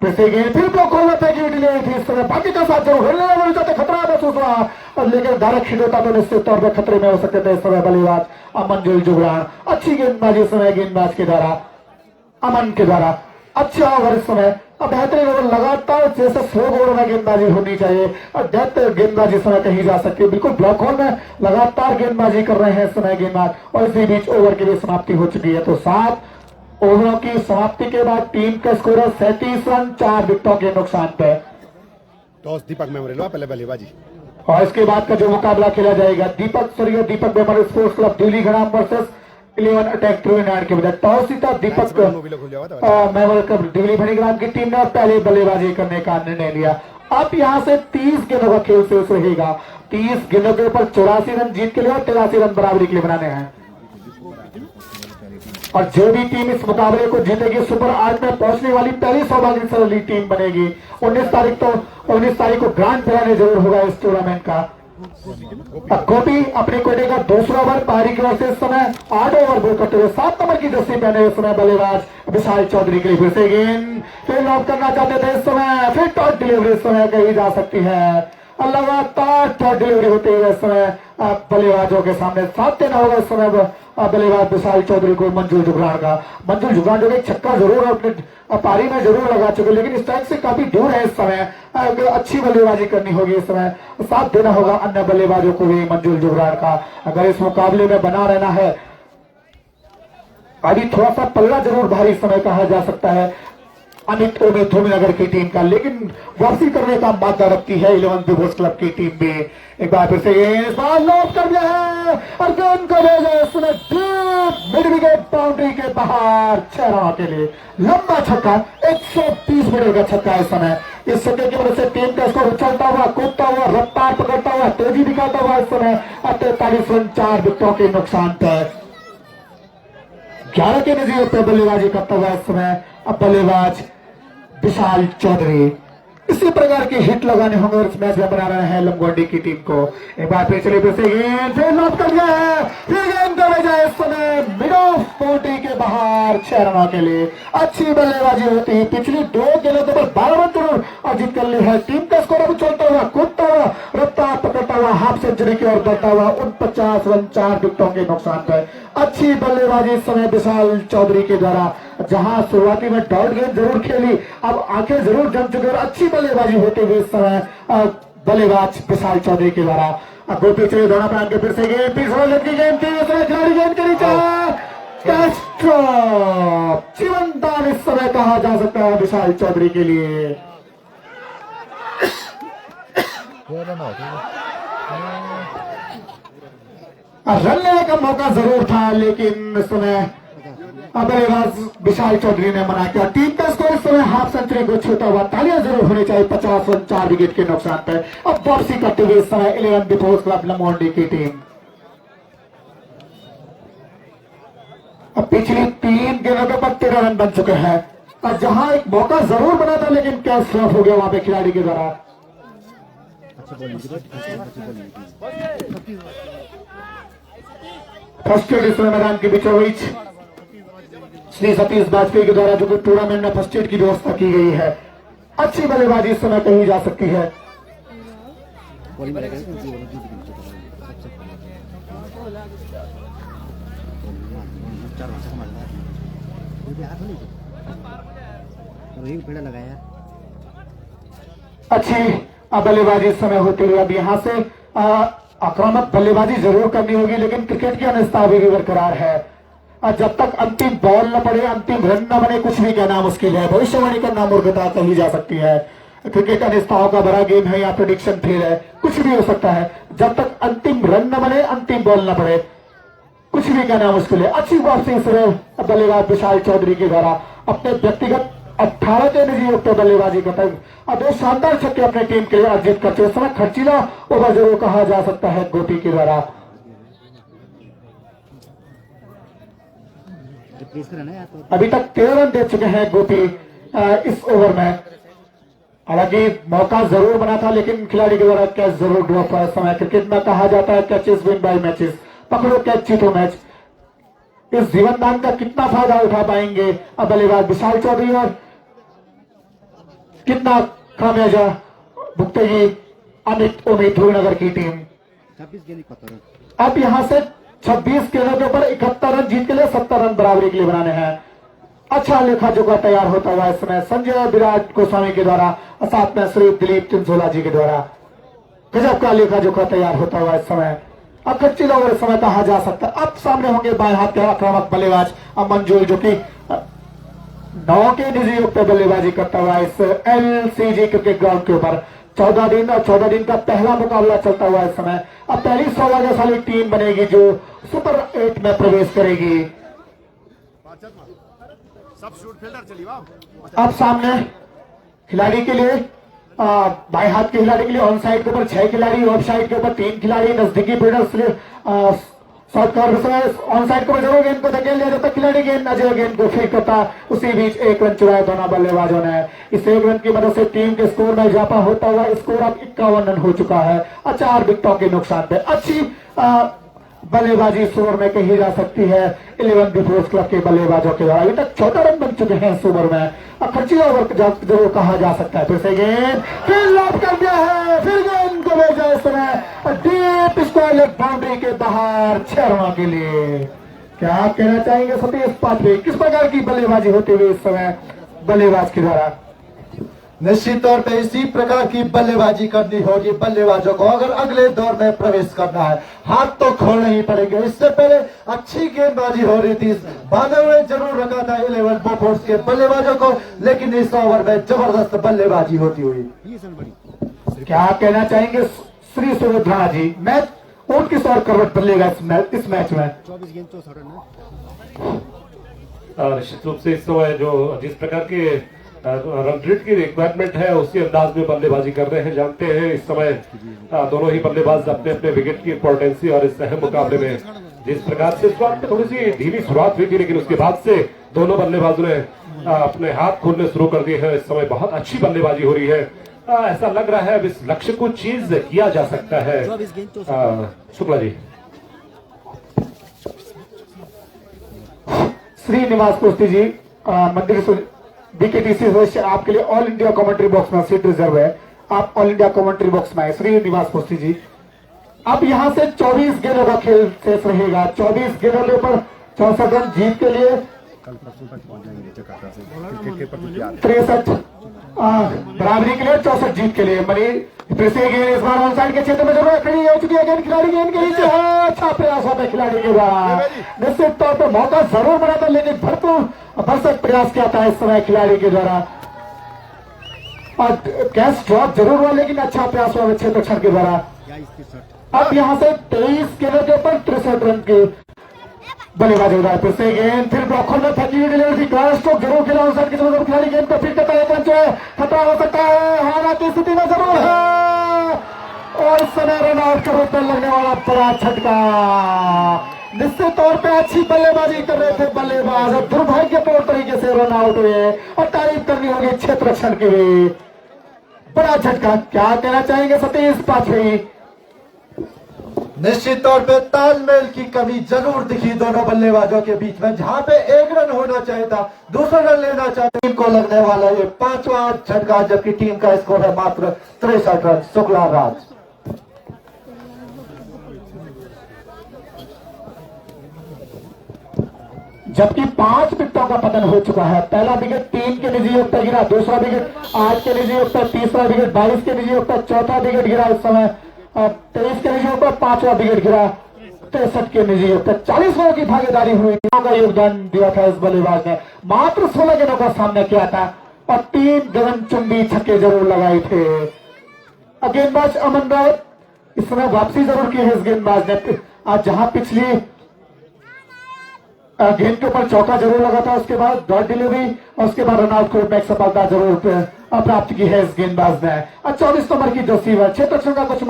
फिर से गेंद फिर ब्लॉक होना फेंकी डिलीवरी थी। इस समय बाकी का साथ जरूर हिलने जाते खतरा महसूस हुआ लेकिन डायरेक्ट हिट होता तो निश्चित तौर पर खतरे में हो सकते थे इस समय बल्लेबाज मंजुल जुगरान। अच्छी गेंदबाजी समय गेंदबाज के द्वारा अमन के द्वारा अच्छा ओवर इस समय अब बेहतरीन ओवर लगातार जैसे स्लो ओवर में गेंदबाजी होनी चाहिए और डेथ गेंदबाजी समय कही जा सकती है। बिल्कुल ब्लॉक होल में लगातार गेंदबाजी कर रहे हैं इस समय गेंदबाज और इसी बीच ओवर की भी समाप्ति हो चुकी है। तो 7 ओवरों की समाप्ति के बाद टीम का स्कोर है 37 रन 4 विकेटों के नुकसान पे। टॉस दीपक मेमोरियल पहले बल्लेबाजी और इसके बाद का जो मुकाबला खेला जाएगा Deepak memorial sports club Delhi घड़ाम वर्सेस 11 अटैक 39 के बजाय टॉस जीता दीपक मेमोरियल क्लब दिल्ली भणीग्राम की टीम ने और पहले बल्लेबाजी करने का निर्णय लिया। अब यहां से 30 गेंदों का खेल शेष रहेगा। 30 गेंदों के ऊपर 84 रन जीत के लिए और 83 रन बराबरी के लिए बनाने हैं और जो भी टीम इस मुकाबले को जीतेगी सुपर 8 में पहुंचने वाली पहली सौभाग्यशाली टीम बनेगी। 19 तारीख को ग्रांड फिनाले जरूर होगा इस टूर्नामेंट का। गोपी अपने कोटे का दूसरा ओवर पारी की ओर से इस समय 8 ओवर बॉल करते हुए 7 नंबर की जर्सी पहने इस समय बल्लेबाज विशाल चौधरी के लिए फिर से गेंद फील्ड आउट करना चाहते थे इस समय फिर टॉस डिलीवरी इस समय कही जा सकती है। लगातार टॉस डिलीवरी होते हुए इस समय बल्लेबाजों के सामने साथ देना होगा इस समय बल्लेबाज विशाल चौधरी को मंजुल जुगरान का। मंजुल जुगरान जो एक छक्का जरूर अपने पारी में जरूर लगा चुके लेकिन स्ट्राइक से काफी दूर है इस समय। अच्छी बल्लेबाजी करनी होगी इस समय, साथ देना होगा अन्य बल्लेबाजों को भी मंजुल जुगरान का अगर इस मुकाबले में बना रहना है। अभी थोड़ा सा पल्ला जरूर भारी समय कहा जा सकता है अमित ओमे ध्रुवनगर की टीम का लेकिन वापसी करने का मादा रखती है 11 विभूस क्लब की टीम में। एक बार फिर से इस बार लॉक कर दिया है और गेंद को भेजा इसने डीप मिड विकेट बाउंड्री के बाहर 6 रनों के लिए लंबा छक्का 130 मीटर का छक्का इस समय। इस छक्के की वजह से टीम का स्कोर उछलता हुआ कूदता हुआ रफ्तार पकड़ता हुआ तेजी दिखाता हुआ इस समय 43 रन 4 विकेटों के नुकसान पर 11 के नजीर पर बल्लेबाजी करता हुआ इस समय अब बल्लेबाज विशाल चौधरी। इसी प्रकार के हिट लगाने होंगे और इस मैच में बना रहे हैं लमगोंडी की टीम को। एक बार फिर चलिए फिर से गेंद फिर लॉक कर दिया है फिर गेंद का भेजा इस समय मिड ऑफ बाउंड्री के बाहर 6 रनों के लिए। अच्छी बल्लेबाजी होती है पिछली 2 गेंदों के ऊपर 12 रन जरूर अर्जित कर ली है। टीम का स्कोर अब चलता हुआ कूदता हुआ रफ्तार पकड़ता हुआ हाफ सेंचुरी की ओर बढ़ता हुआ 49 रन 4 विकेटों के नुकसान पर। अच्छी बल्लेबाजी इस समय विशाल चौधरी के द्वारा जहां शुरुआती में डॉट गेंद जरूर खेली अब आंखें जरूर जम चुकी और अच्छी बल्लेबाजी होती हुई इस समय बल्लेबाज विशाल चौधरी के द्वारा। अब गोपी चले दोनों प्रांत के फिर से गेंद खिलाड़ी गेंद के नीचे जीवन दान इस समय कहा जा सकता है विशाल चौधरी के लिए। रन लेने का मौका जरूर था, लेकिन इस समय बल्लेबाज विशाल चौधरी ने मना किया। टीम का स्कोर इस समय हाफ सेंचुरी को छूता हुआ, तालियां जरूर होनी चाहिए 50 रन 4 विकेट के नुकसान पर। अब वापसी करते हुए इस समय 11 डिफोर्स क्लब लमोंडी की टीम। अब पिछली 3 गेंदों पर 13 रन बन चुके हैं और जहां एक मौका जरूर बना था, लेकिन कैच फ्लॉप हो गया वहां पे खिलाड़ी के द्वारा। फर्स्ट एड इस समय मैदान के बीचों बीच श्री सतीश वाजपेयी के द्वारा जो कि टूर्नामेंट में फर्स्ट एड की व्यवस्था की गई है। अच्छी बल्लेबाजी इस समय कही जा सकती है। लगाया अच्छी बल्लेबाजी इस समय होती हुई अब यहां से आक्रामक बल्लेबाजी जरूर करनी होगी, लेकिन क्रिकेट की अनिश्चितता भी बरकरार है। जब तक अंतिम बॉल न पड़े, अंतिम रन न बने, कुछ भी कहना मुश्किल है। भविष्यवाणी करना मूर्खता कही जा सकती है। क्रिकेट अनिश्चितताओं का बड़ा गेम है या प्रेडिक्शन फेल है, कुछ भी हो सकता है। जब तक अंतिम रन न बने, अंतिम बॉल न पड़े, कुछ भी कहना मुश्किल है। अच्छी वापसी इस बल्लेबाज विशाल चौधरी के द्वारा अपने व्यक्तिगत 18 के निजी योग पर बल्लेबाजी करता है और 2 शानदार छक्के अपने टीम के लिए अर्जित करते हुए समय खर्चीला ओवर जरूर कहा जा सकता है गोपी के द्वारा। अभी तक 13 रन दे चुके हैं गोपी इस ओवर में। हालांकि मौका जरूर बना था, लेकिन खिलाड़ी के द्वारा कैच जरूर ड्रॉप हुआ। समय क्रिकेट में कहा जाता है कैचेस विन बाय मैचेस, पकड़ो कैच जीतो मैच। इस जीवन दान का कितना फायदा उठा पाएंगे अब बल्लेबाज विशाल चौधरी और कितना खामियाजा भुगतेगी अमित उम्मीद ध्रुवनगर की टीम। 26 गेंद 71 रन। अब यहां से 26 गेंदों के ऊपर 71 रन जीत के लिए 70 रन बराबरी के लिए बनाने हैं। अच्छा लेखा जोखा तैयार होता हुआ इस समय संजय विराट गोस्वामी के द्वारा और साथ में श्री दिलीप चिंसोला जी के द्वारा गजब का लेखा जोखा तैयार होता हुआ इस समय। अब कच्ची ओवर इस समय कहा जा सकता है। अब सामने होंगे बाएं हाथ के आक्रामक बल्लेबाज मंजूर, जो कि 9 के निजी योग पे बल्लेबाजी करता हुआ इस LCG क्रिकेट ग्राउंड के ऊपर 14 दिन और 14 दिन का पहला मुकाबला चलता हुआ इस समय। अब पहली 16 साली टीम बनेगी जो सुपर 8 में प्रवेश करेगी। सब शूट फील्डर चली वाह। अब सामने खिलाड़ी के लिए बाएं हाथ के खिलाड़ी के लिए ऑन साइड के ऊपर 6 खिलाड़ी, ऑफ साइड के ऊपर 3 खिलाड़ी, नजदीकी fielder short cover on side को जरूर गेंद को धकेल दिया जब तक खिलाड़ी गेंद अजय गेंद को फील करता। उसी बीच 1 रन चुराया दोनों बल्लेबाजों ने। इस 1 रन की मदद से टीम के स्कोर में इजाफा होता हुआ स्कोर अब 51 रन हो चुका है। 4 विकेटों के नुकसान पे अच्छी बल्लेबाजी इस ओवर में कही जा सकती है 11 डिफोर्स क्लब के बल्लेबाजों के द्वारा। अभी तक 14 रन बन चुके हैं इस ओवर में। खर्चीला ओवर जरूर कहा जा सकता है। फिर से गेंद फिर लॉक कर दिया है, फिर गेंद को भेजा इस समय डीप स्क्वायर लेग बाउंड्री के बाहर 6 रनों के लिए। क्या कहना चाहेंगे सतीश पात्रे, किस प्रकार की बल्लेबाजी होती हुई इस समय बल्लेबाज के द्वारा? निश्चित तौर पे इसी प्रकार की बल्लेबाजी करनी होगी बल्लेबाजों को अगर अगले दौर में प्रवेश करना है। हाथ तो खोलने ही पड़ेंगे। इससे पहले अच्छी गेंदबाजी हो रही थी, बांधे हुए जरूर रखा था 11 बोफोर्स के बल्लेबाजों को, लेकिन इस ओवर में जबरदस्त बल्लेबाजी होती हुई। क्या कहना चाहेंगे श्री सुरेंद्र जी? मैच और किस और करवट बदलेगा इस मैच में? 24 गेंद 64 रन। निश्चित रूप से इस समय जो जिस प्रकार के रन रेट की रिक्वायरमेंट है उसी अंदाज में बल्लेबाजी कर रहे हैं। जानते हैं इस समय दोनों ही बल्लेबाज अपने अपने विकेट की इंपॉर्टेंसी और इस अहम मुकाबले में जिस प्रकार से शुरुआत में थोड़ी सी धीमी शुरुआत हुई थी, लेकिन उसके बाद से दोनों बल्लेबाजों ने अपने हाथ खोलने शुरू कर दिए हैं। इस समय बहुत अच्छी बल्लेबाजी हो रही है। ऐसा लग रहा है अब इस लक्ष्य को चीज किया जा सकता है। शुक्ला जी। श्रीनिवास कुश्ती जी मंदिर BKTC से आपके लिए ऑल इंडिया कमेंट्री बॉक्स में सीट रिजर्व है। आप ऑल इंडिया कमेंट्री बॉक्स में है श्रीनिवास कुश्ती जी। अब यहां से 24 गेंदों का खेल शेष रहेगा। 24 गेंदों के ऊपर 64 रन जीत के लिए कल परसों तक पहुंच जाएंगे जकार्ता से क्रिकेट के प्रति प्यार। 63 बराबरी के लिए 64 जीत के लिए। मनी फिर से गेंद इस बार ऑन साइड के क्षेत्र में जरूर खड़ी हो चुकी है। गेंद खिलाड़ी गेंद के नीचे है। अच्छा प्रयास होता है खिलाड़ी के द्वारा। निश्चित तौर पर मौका जरूर बना था, लेकिन भरपूर भरसक प्रयास किया था इस समय खिलाड़ी के द्वारा और कैच ड्रॉप जरूर हुआ, लेकिन अच्छा प्रयास हुआ क्षेत्र क्षण के द्वारा। 22 के शॉट। अब यहां से 23 गेंदों के ऊपर 63 रन की बल्लेबाजी हो रहा है। फिर से गेंद, फिर ब्लॉकर में फंसी हुई डिलीवरी, क्लास स्ट्रोक जरूर खेला उस की तरफ खिलाड़ी गेंद को फिर करता है, एक रन जो है खतरा हो सकता है, हारा की स्थिति में जरूर है और इस समय रन आउट के रूप में लगने वाला बड़ा झटका। निश्चित तौर पे अच्छी बल्लेबाजी कर रहे थे बल्लेबाज और दुर्भाग्यपूर्ण तरीके से रन आउट हुए और तारीफ करनी होगी क्षेत्र रक्षण की भी। बड़ा झटका, क्या कहना चाहेंगे सतीश पाछवी? निश्चित तौर पे तालमेल की कमी जरूर दिखी दोनों बल्लेबाजों के बीच में। जहां पे एक रन होना चाहिए था, दूसरा रन लेना चाहिए, टीम को लगने वाला ये 5वां झटका, जबकि टीम का स्कोर है मात्र 63 रन। शुक्ला राज। जबकि 5 विकेटों का पतन हो चुका है। पहला विकेट 3 के निजी योग पर गिरा, दूसरा विकेट 8 के निजी योग पर, तीसरा विकेट 22 के निजी योग पर, चौथा विकेट गिरा इस समय 23 के निजी योग पर, 5वां विकेट गिरा 63 के निजी योग पर। 40 रनों की भागीदारी हुई, का योगदान दिया था इस बल्लेबाज ने। मात्र 16 गेंदों का सामना किया था और 3 गगनचुंबी छक्के जरूर लगाए थे। गेंदबाज अमन राउत इस समय वापसी जरूर की है इस गेंदबाज ने। आज जहां पिछली गेंद के ऊपर चौका जरूर लगा था, उसके बाद डॉट डिलीवरी और उसके बाद रनआउट को एक सफलता जरूर प्राप्त की है इस गेंदबाज ने। 24 नंबर की जर्सी है। क्षेत्र का कुछ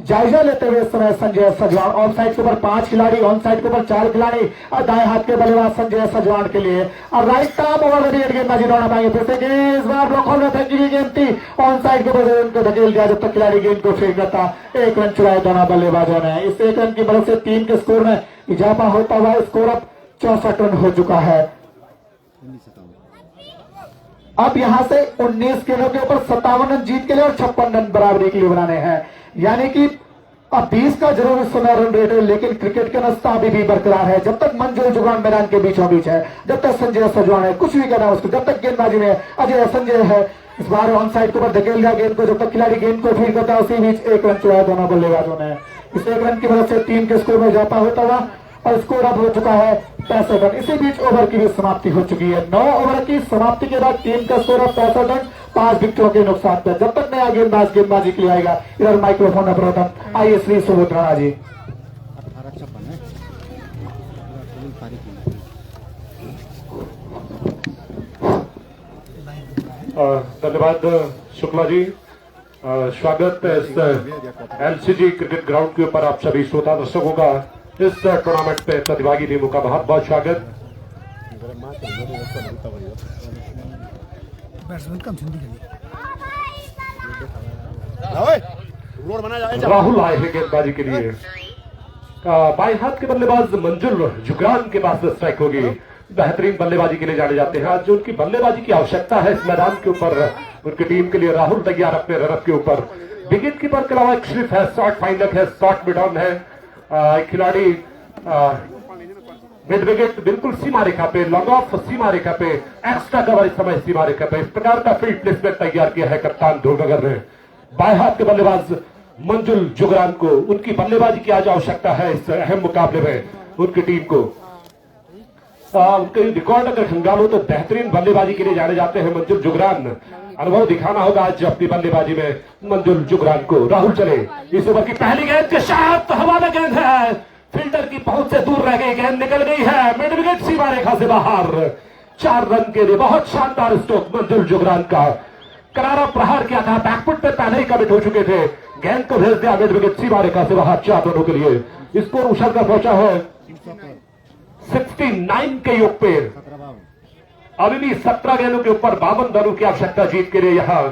जायजा लेते हुए इस समय संजय सजवान ऑफ साइड के ऊपर 5 खिलाड़ी, ऑन साइड के ऊपर 4 खिलाड़ी और दाएं हाथ के बल्लेबाज संजय सजवान के लिए और राइट आर्म ओवर गेंदबाजी दौड़ा पाएंगे। फिर से इस बार ब्लॉक में फेंकी गई गेंद थी, ऑन साइड के ऊपर उनको धकेल दिया जब तक खिलाड़ी गेंद को फेंक देता। 1 रन चुराए दोनों बल्लेबाजों ने। इस 1 रन की मदद से टीम के स्कोर में इजाफा होता हुआ स्कोर अब 64 रन हो चुका है। अब यहां से 19 गेंदों के ऊपर 57 रन जीत के लिए और 56 रन बराबरी के लिए बनाने हैं, यानी कि अब 20 का जरूर इस समय रन रेट है, लेकिन क्रिकेट का रास्ता अभी भी बरकरार है। जब तक मंजुल जुगान मैदान के बीचों बीच है, जब तक संजय सजवान है, कुछ भी करना उसको, जब तक गेंदबाजी में अजय संजय है। इस बार ऑन साइड के ऊपर धकेल दिया गेंद को, जब तक खिलाड़ी गेंद को फील्ड करता है उसी बीच 1 रन चुराया दोनों बल्लेबाजों ने। इस 1 रन की मदद से टीम के स्कोर में इजाफा होता हुआ और स्कोर अब हो चुका है 65 रन। इसी बीच ओवर की भी समाप्ति हो चुकी है। 9 ओवर की समाप्ति के बाद टीम का स्कोर अब 65 रन, 5 विकेटों के नुकसान पर। जब तक नया गेंदबाज गेंदबाजी के लिए आएगा, इधर माइक्रोफोन प्रथम आइए श्री सुबोध राणा जी। 1856 है धन्यवाद शुक्ला जी। स्वागत है इस एलसीजी क्रिकेट ग्राउंड के ऊपर आप सभी श्रोता दर्शकों का। इस टूर्नामेंट पे प्रतिभागी टीमों का बहुत बहुत स्वागत। राहुल आए हैं गेंदबाजी के लिए। बाएं हाथ के बल्लेबाज मंजुल जुगरान के पास स्ट्राइक होगी। बेहतरीन बल्लेबाजी के लिए जाने जाते हैं। आज जो उनकी बल्लेबाजी की आवश्यकता है इस मैदान के ऊपर, उनकी टीम के लिए राहुल तैयार अपने रनअप के ऊपर। विकेट कीपर के अलावा एक स्लिप है, शॉर्ट फाइनल है, शॉर्ट मिड ऑन है। खिलाड़ी मिड विकेट बिल्कुल सीमा रेखा पे, लॉन्ग ऑफ सीमा रेखा पे, एक्स्ट्रा कवर इस समय सीमा रेखा पे। इस प्रकार का फील्ड प्लेसमेंट तैयार किया है कप्तान ध्रुवनगर ने। बाएं हाथ के बल्लेबाज मंजुल जुगरान को उनकी बल्लेबाजी की आज आवश्यकता है इस अहम मुकाबले में उनकी टीम को। उनके रिकॉर्ड अगर खंगालो तो बेहतरीन बल्लेबाजी के लिए जाने जाते हैं मंजुल जुगरान। अनुभव दिखाना होगा आज अपनी बल्लेबाजी में मंजुल जुगरान को। राहुल चले, इस ओवर की पहली गेंद के साथ हवा में गेंद है, फील्डर की पहुंच से दूर रह गई, गेंद निकल गई है मिड विकेट सीमा रेखा से बाहर। 4 रन के लिए बहुत शानदार स्ट्रोक मंजुल जुगरान का। करारा प्रहार किया था, बैकफुट पे पहले ही कमिट हो चुके थे, गेंद को भेज दिया मिड विकेट सीमा रेखा से बाहर 4 रनों के लिए। स्कोर उछल कर पहुंचा है 69 के योग पे। अभी भी 17 गेंदों के ऊपर 52 रनों की आवश्यकता जीत के लिए। यहां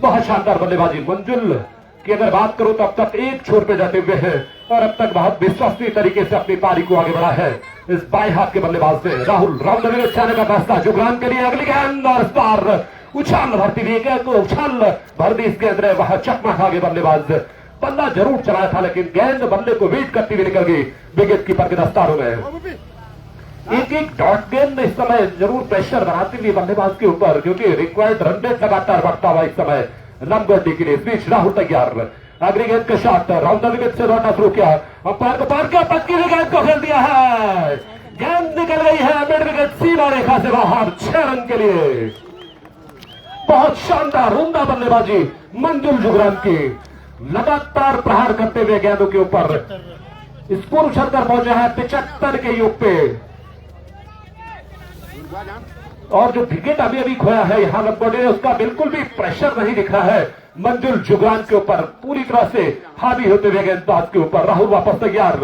बहुत शानदार बल्लेबाजी मंजुल की अगर बात करूं तो अब तक एक छोर पे जाते हुए हैं और अब तक बहुत विश्वसनीय तरीके से अपनी पारी को आगे बढ़ा है इस बाएं हाथ के बल्लेबाज से। राहुल राउंड विकेट से आने का फैसला जुगरान के लिए। अगली गेंद और इस बार उछाल भरती हुई गेंद को उछाल भर दी इस गेंद ने, वहां चकमा खा गए बल्लेबाज। बल्ला जरूर चलाया था लेकिन गेंद बल्ले को वेट करती हुई निकल गई विकेट कीपर के दस्तारों में। एक डॉट गेंद इस समय जरूर प्रेशर बनाती हुई बल्लेबाज के ऊपर, क्योंकि रिक्वायर्ड रन रेट लगातार बढ़ता हुआ इस समय लंबगड्डी के लिए। इस बीच राहुल तैयार, अगली गेंद का शॉट राउंड द विकेट से लौटा शुरू किया, अंपायर को पार किया, पक्की हुई गेंद को खेल दिया है, गेंद निकल गई है मिड विकेट सीमा रेखा से बाहर 6 रन के लिए। बहुत शानदार उम्दा बल्लेबाजी मंजुल जुगरान की, लगातार प्रहार करते हुए गेंदों के ऊपर स्कोर उछलकर पहुंचा है 75 के योग पे। और जो विकेट अभी अभी खोया है यहां लंबोडी ने, उसका बिल्कुल भी प्रेशर नहीं दिख रहा है मंजुल जुगरान के ऊपर, पूरी तरह से हावी होते हुए गेंदबाज के ऊपर। राहुल वापस तैयार,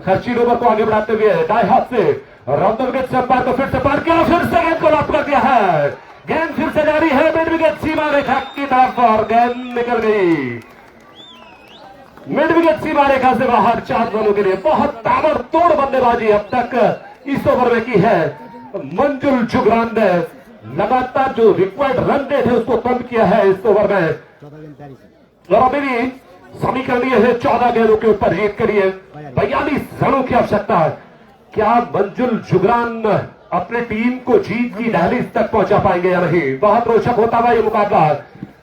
खर्ची ओवर को आगे बढ़ाते हुए दाएं हाथ से राउंड विकेट से अंपायर को फिर से पार किया, फिर से गेंद को लॉक कर दिया है। गेंद फिर से जारी है मिड विकेट सीमा रेखा की तरफ और गेंद निकल गई मिड विकेट सीमा रेखा से बाहर 4 रनों के लिए। बहुत ताबड़तोड़ बल्लेबाजी अब तक इस ओवर में की है मंजुल जुगरान ने, लगातार जो रिक्वायर्ड रन रेट है उसको कम किया है इस ओवर में। और अभी भी समीकरणीय है 14 गेंदों के ऊपर जीत के लिए 42 रनों की आवश्यकता है। क्या मंजुल जुगरान अपने टीम को जीत की दहलीज तक पहुंचा पाएंगे या नहीं? बहुत रोचक होता हुआ ये मुकाबला,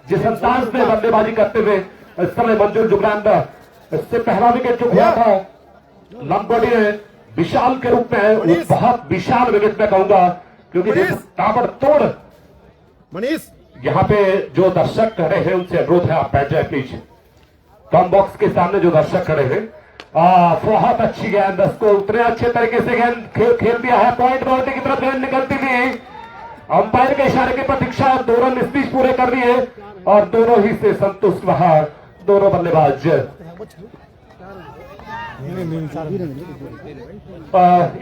जिस अंदाज में बल्लेबाजी करते हुए इस समय मंजुल जुगरान इससे पहला विकेट जो हुआ था लंबोडी ने विशाल के रूप में, बहुत विशाल विकेट में कहूंगा, क्योंकि ताबड़तोड़ मनीष यहाँ पे जो दर्शक खड़े हैं उनसे अनुरोध है आप बैठ जाए प्लीज। कम बॉक्स के सामने जो दर्शक खड़े हैं, बहुत अच्छी गेंद, उसको उतने अच्छे तरीके से गेंद खेल दिया है। पॉइंट बाउंड्री की तरफ गेंद निकलती थी, अंपायर के इशारे की प्रतीक्षा, 2 रन इस बीच पूरे कर दिए और दोनों ही से संतुष्ट रहा दोनों बल्लेबाज।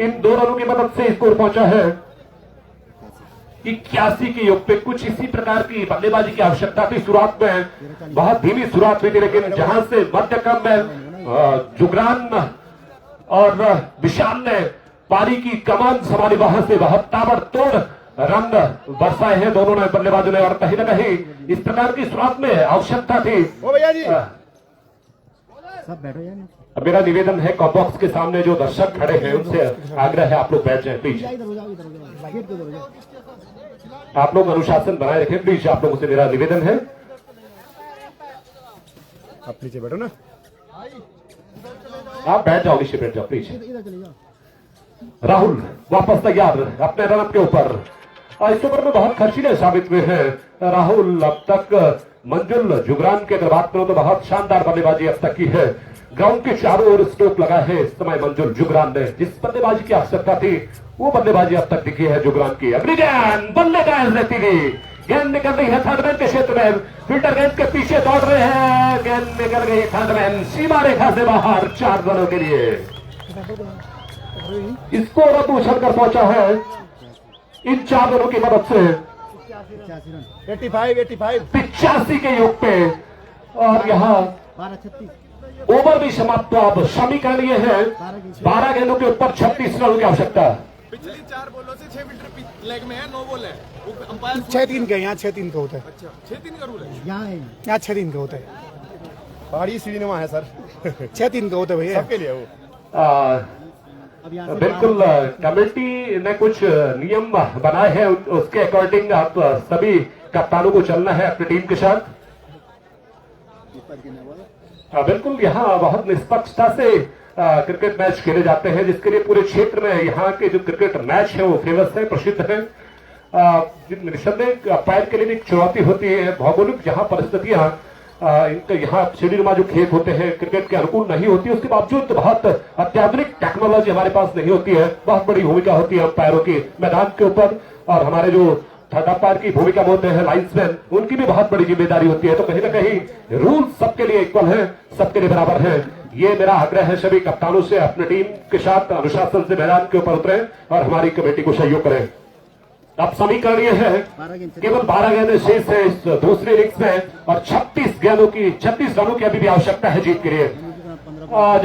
इन 2 रनों की मदद से स्कोर पहुंचा है 81 के योग पे। कुछ इसी प्रकार की बल्लेबाजी की आवश्यकता थी। शुरुआत में बहुत धीमी शुरुआत हुई थी, लेकिन जहां से मध्य क्रम में जुगरान और विशाल ने पारी की कमान संभाली, वहां से बहुत ताबड़तोड़ रन बरसाए हैं दोनों ने बल्लेबाजों ने। और कहीं ना कहीं इस प्रकार की शुरुआत में आवश्यकता थी। ओ भैया जी सब बैठो यार। अब मेरा निवेदन है कॉबॉक्स के सामने जो दर्शक खड़े हैं उनसे आग्रह है आप लोग बैठ जाएं प्लीज। आप लोग अनुशासन बनाए रखें प्लीज, आप लोगों से मेरा निवेदन है। आप नीचे बैठो ना। आप बैठ जाओ, नीचे बैठ जाओ प्लीज। राहुल वापस तैयार अपने रन के ऊपर। इस ओवर में बहुत खर्चीले साबित हुए हैं राहुल। अब तक मंजुल जुगरान की अगर बात करो तो बहुत शानदार बल्लेबाजी अब तक की है। ग्राउंड के चारों ओर स्ट्रोक लगा है इस समय मंजुल जुगरान ने। जिस बल्लेबाजी की आवश्यकता थी वो बल्लेबाजी अब तक दिखी है जुगरान की। अगली गेंद बल्लेबाज रहती गई, गेंद निकल रही है थर्ड मैन के क्षेत्र में, फील्डर गेंद के पीछे दौड़ रहे हैं, गेंद निकल गई थर्ड मैन सीमा रेखा से बाहर 4 रनों के लिए। स्कोर अब उछल कर पहुंचा है इन 4 रनों की मदद से 85 के योग पे। और यहाँ 12-36 ओवर भी समाप्त हुआ। अब समीकरण ये है 12 गेंदों के ऊपर 36 रनों की आवश्यकता। पिछली 4 बॉलों से 6 विकेट लेग में है, 9 बॉल है। वो अंपायर 6-3 का, यहाँ 6-3 का होता है। अच्छा 6-3 का रूल है। यहाँ है। यहाँ 6-3 का होता है। पहाड़ी सीढ़ीनुमा है सर। 6-3 का होता है भैया। सबके लिए वो बिल्कुल कमेटी ने कुछ नियम बनाए हैं, उसके अकॉर्डिंग आप सभी कप्तानों को चलना है अपनी टीम के साथ। बिल्कुल यहाँ बहुत निष्पक्षता से क्रिकेट मैच खेले जाते हैं, जिसके लिए पूरे क्षेत्र में यहाँ के जो क्रिकेट मैच है वो फेमस है, प्रसिद्ध है। निसंदेह अंपायर के लिए एक चुनौती होती है। भौगोलिक जहाँ परिस्थितियां यहाँ सीढ़ीनुमा जो खेत होते हैं क्रिकेट के अनुकूल नहीं होती, उसके बावजूद बहुत अत्याधुनिक टेक्नोलॉजी हमारे पास नहीं होती है। बहुत बड़ी भूमिका होती है अंपायरों की मैदान के ऊपर, और हमारे जो थर्ड अंपायर की भूमिका में होते हैं लाइन्समैन, उनकी भी बहुत बड़ी जिम्मेदारी होती है। तो कहीं ना कहीं रूल सबके लिए इक्वल है, सबके लिए बराबर है। ये मेरा आग्रह है सभी कप्तानों से अपनी टीम के साथ अनुशासन से मैदान के ऊपर उतरें और हमारी कमेटी को सहयोग करें। अब समीकरण ये है केवल 12 गेंदें शेष है इस दूसरी इनिंग्स में, और 36 रनों की अभी भी आवश्यकता है जीत के लिए।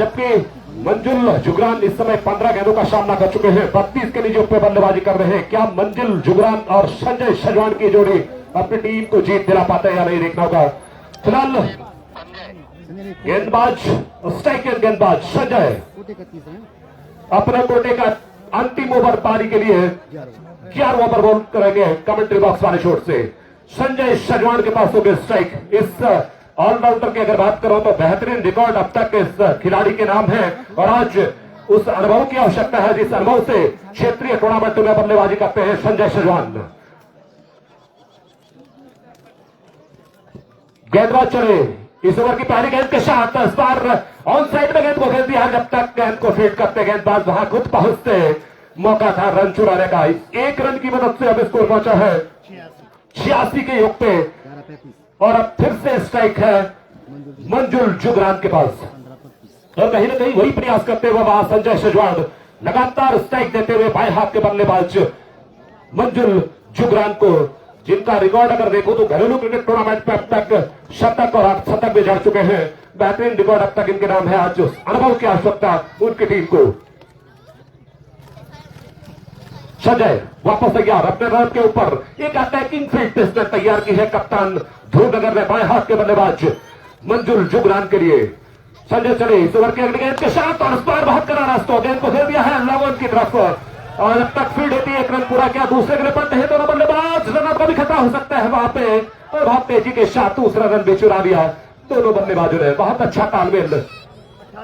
जबकि मंजुल जुगरान इस समय 15 गेंदों का सामना कर चुके हैं, 32 के नीचे पे बल्लेबाजी कर रहे हैं। क्या मंजुल जुगरान और संजय सजवान की जोड़ी अपनी टीम को जीत दिला पाते हैं या नहीं, देखना होगा। फिलहाल गेंदबाज स्ट्राइकर गेंदबाज संजय अपने कोटे का अंतिम ओवर पारी के लिए 11 ओवर बॉल करेंगे कमेंट्री बॉक्स वाले शॉट से। संजय सजवान के पास होगी स्ट्राइक। इस ऑलराउंडर की अगर बात करो तो बेहतरीन रिकॉर्ड अब तक इस खिलाड़ी के नाम है, और आज उस अनुभव की आवश्यकता है जिस अनुभव से क्षेत्रीय टूर्नामेंट में बल्लेबाजी करते हैं संजय सजवान। गेंदबाज चले, इस ओवर की पहली गेंद के साथ इस बार ऑन साइड में गेंद को खेल दिया। जब तक गेंद को फीड करते गेंदबाज वहां खुद पहुंचते, मौका था रन चुराने का। एक रन की मदद से अब स्कोर पहुंचा है 86 के योग पे, 11-35, और अब फिर से स्ट्राइक है मंजुल जुगरान के पास। और कहीं ना कहीं वही प्रयास करते हुए वहां संजय सजवाण लगातार स्ट्राइक देते हुए बाएं हाथ के बल्लेबाज मंजुल जुगरान को, जिनका रिकॉर्ड अगर देखो तो घरेलू क्रिकेट टूर्नामेंट में अब तक शतक और अर्धशतक में जड़ चुके हैं। बेहतरीन रिकॉर्ड अब तक इनके नाम है। आज उस अनुभव की आवश्यकता उनकी टीम को। संजय वापस तैयार अपने रन के ऊपर, एक अटैकिंग फील्ड टेस्ट तैयार की है कप्तान ध्रुव नगर ने बाएं हाथ के बल्लेबाज मंजुल जुगरान के लिए। संजय चले, इस ओवर के अगले गेंद के साथ और इस बार बहुत करारा स्ट्रोक, गेंद को खेल दिया है लवन की तरफ, और जब तक फील्ड होती है एक रन पूरा किया। दूसरे के लिए पड़ते हैं दोनों बल्लेबाज, रन का भी खतरा हो सकता है वहां पे, और बहुत तेजी के साथ दूसरा रन भी चुरा दिया दोनों बल्लेबाजों ने। बहुत अच्छा तालमेल,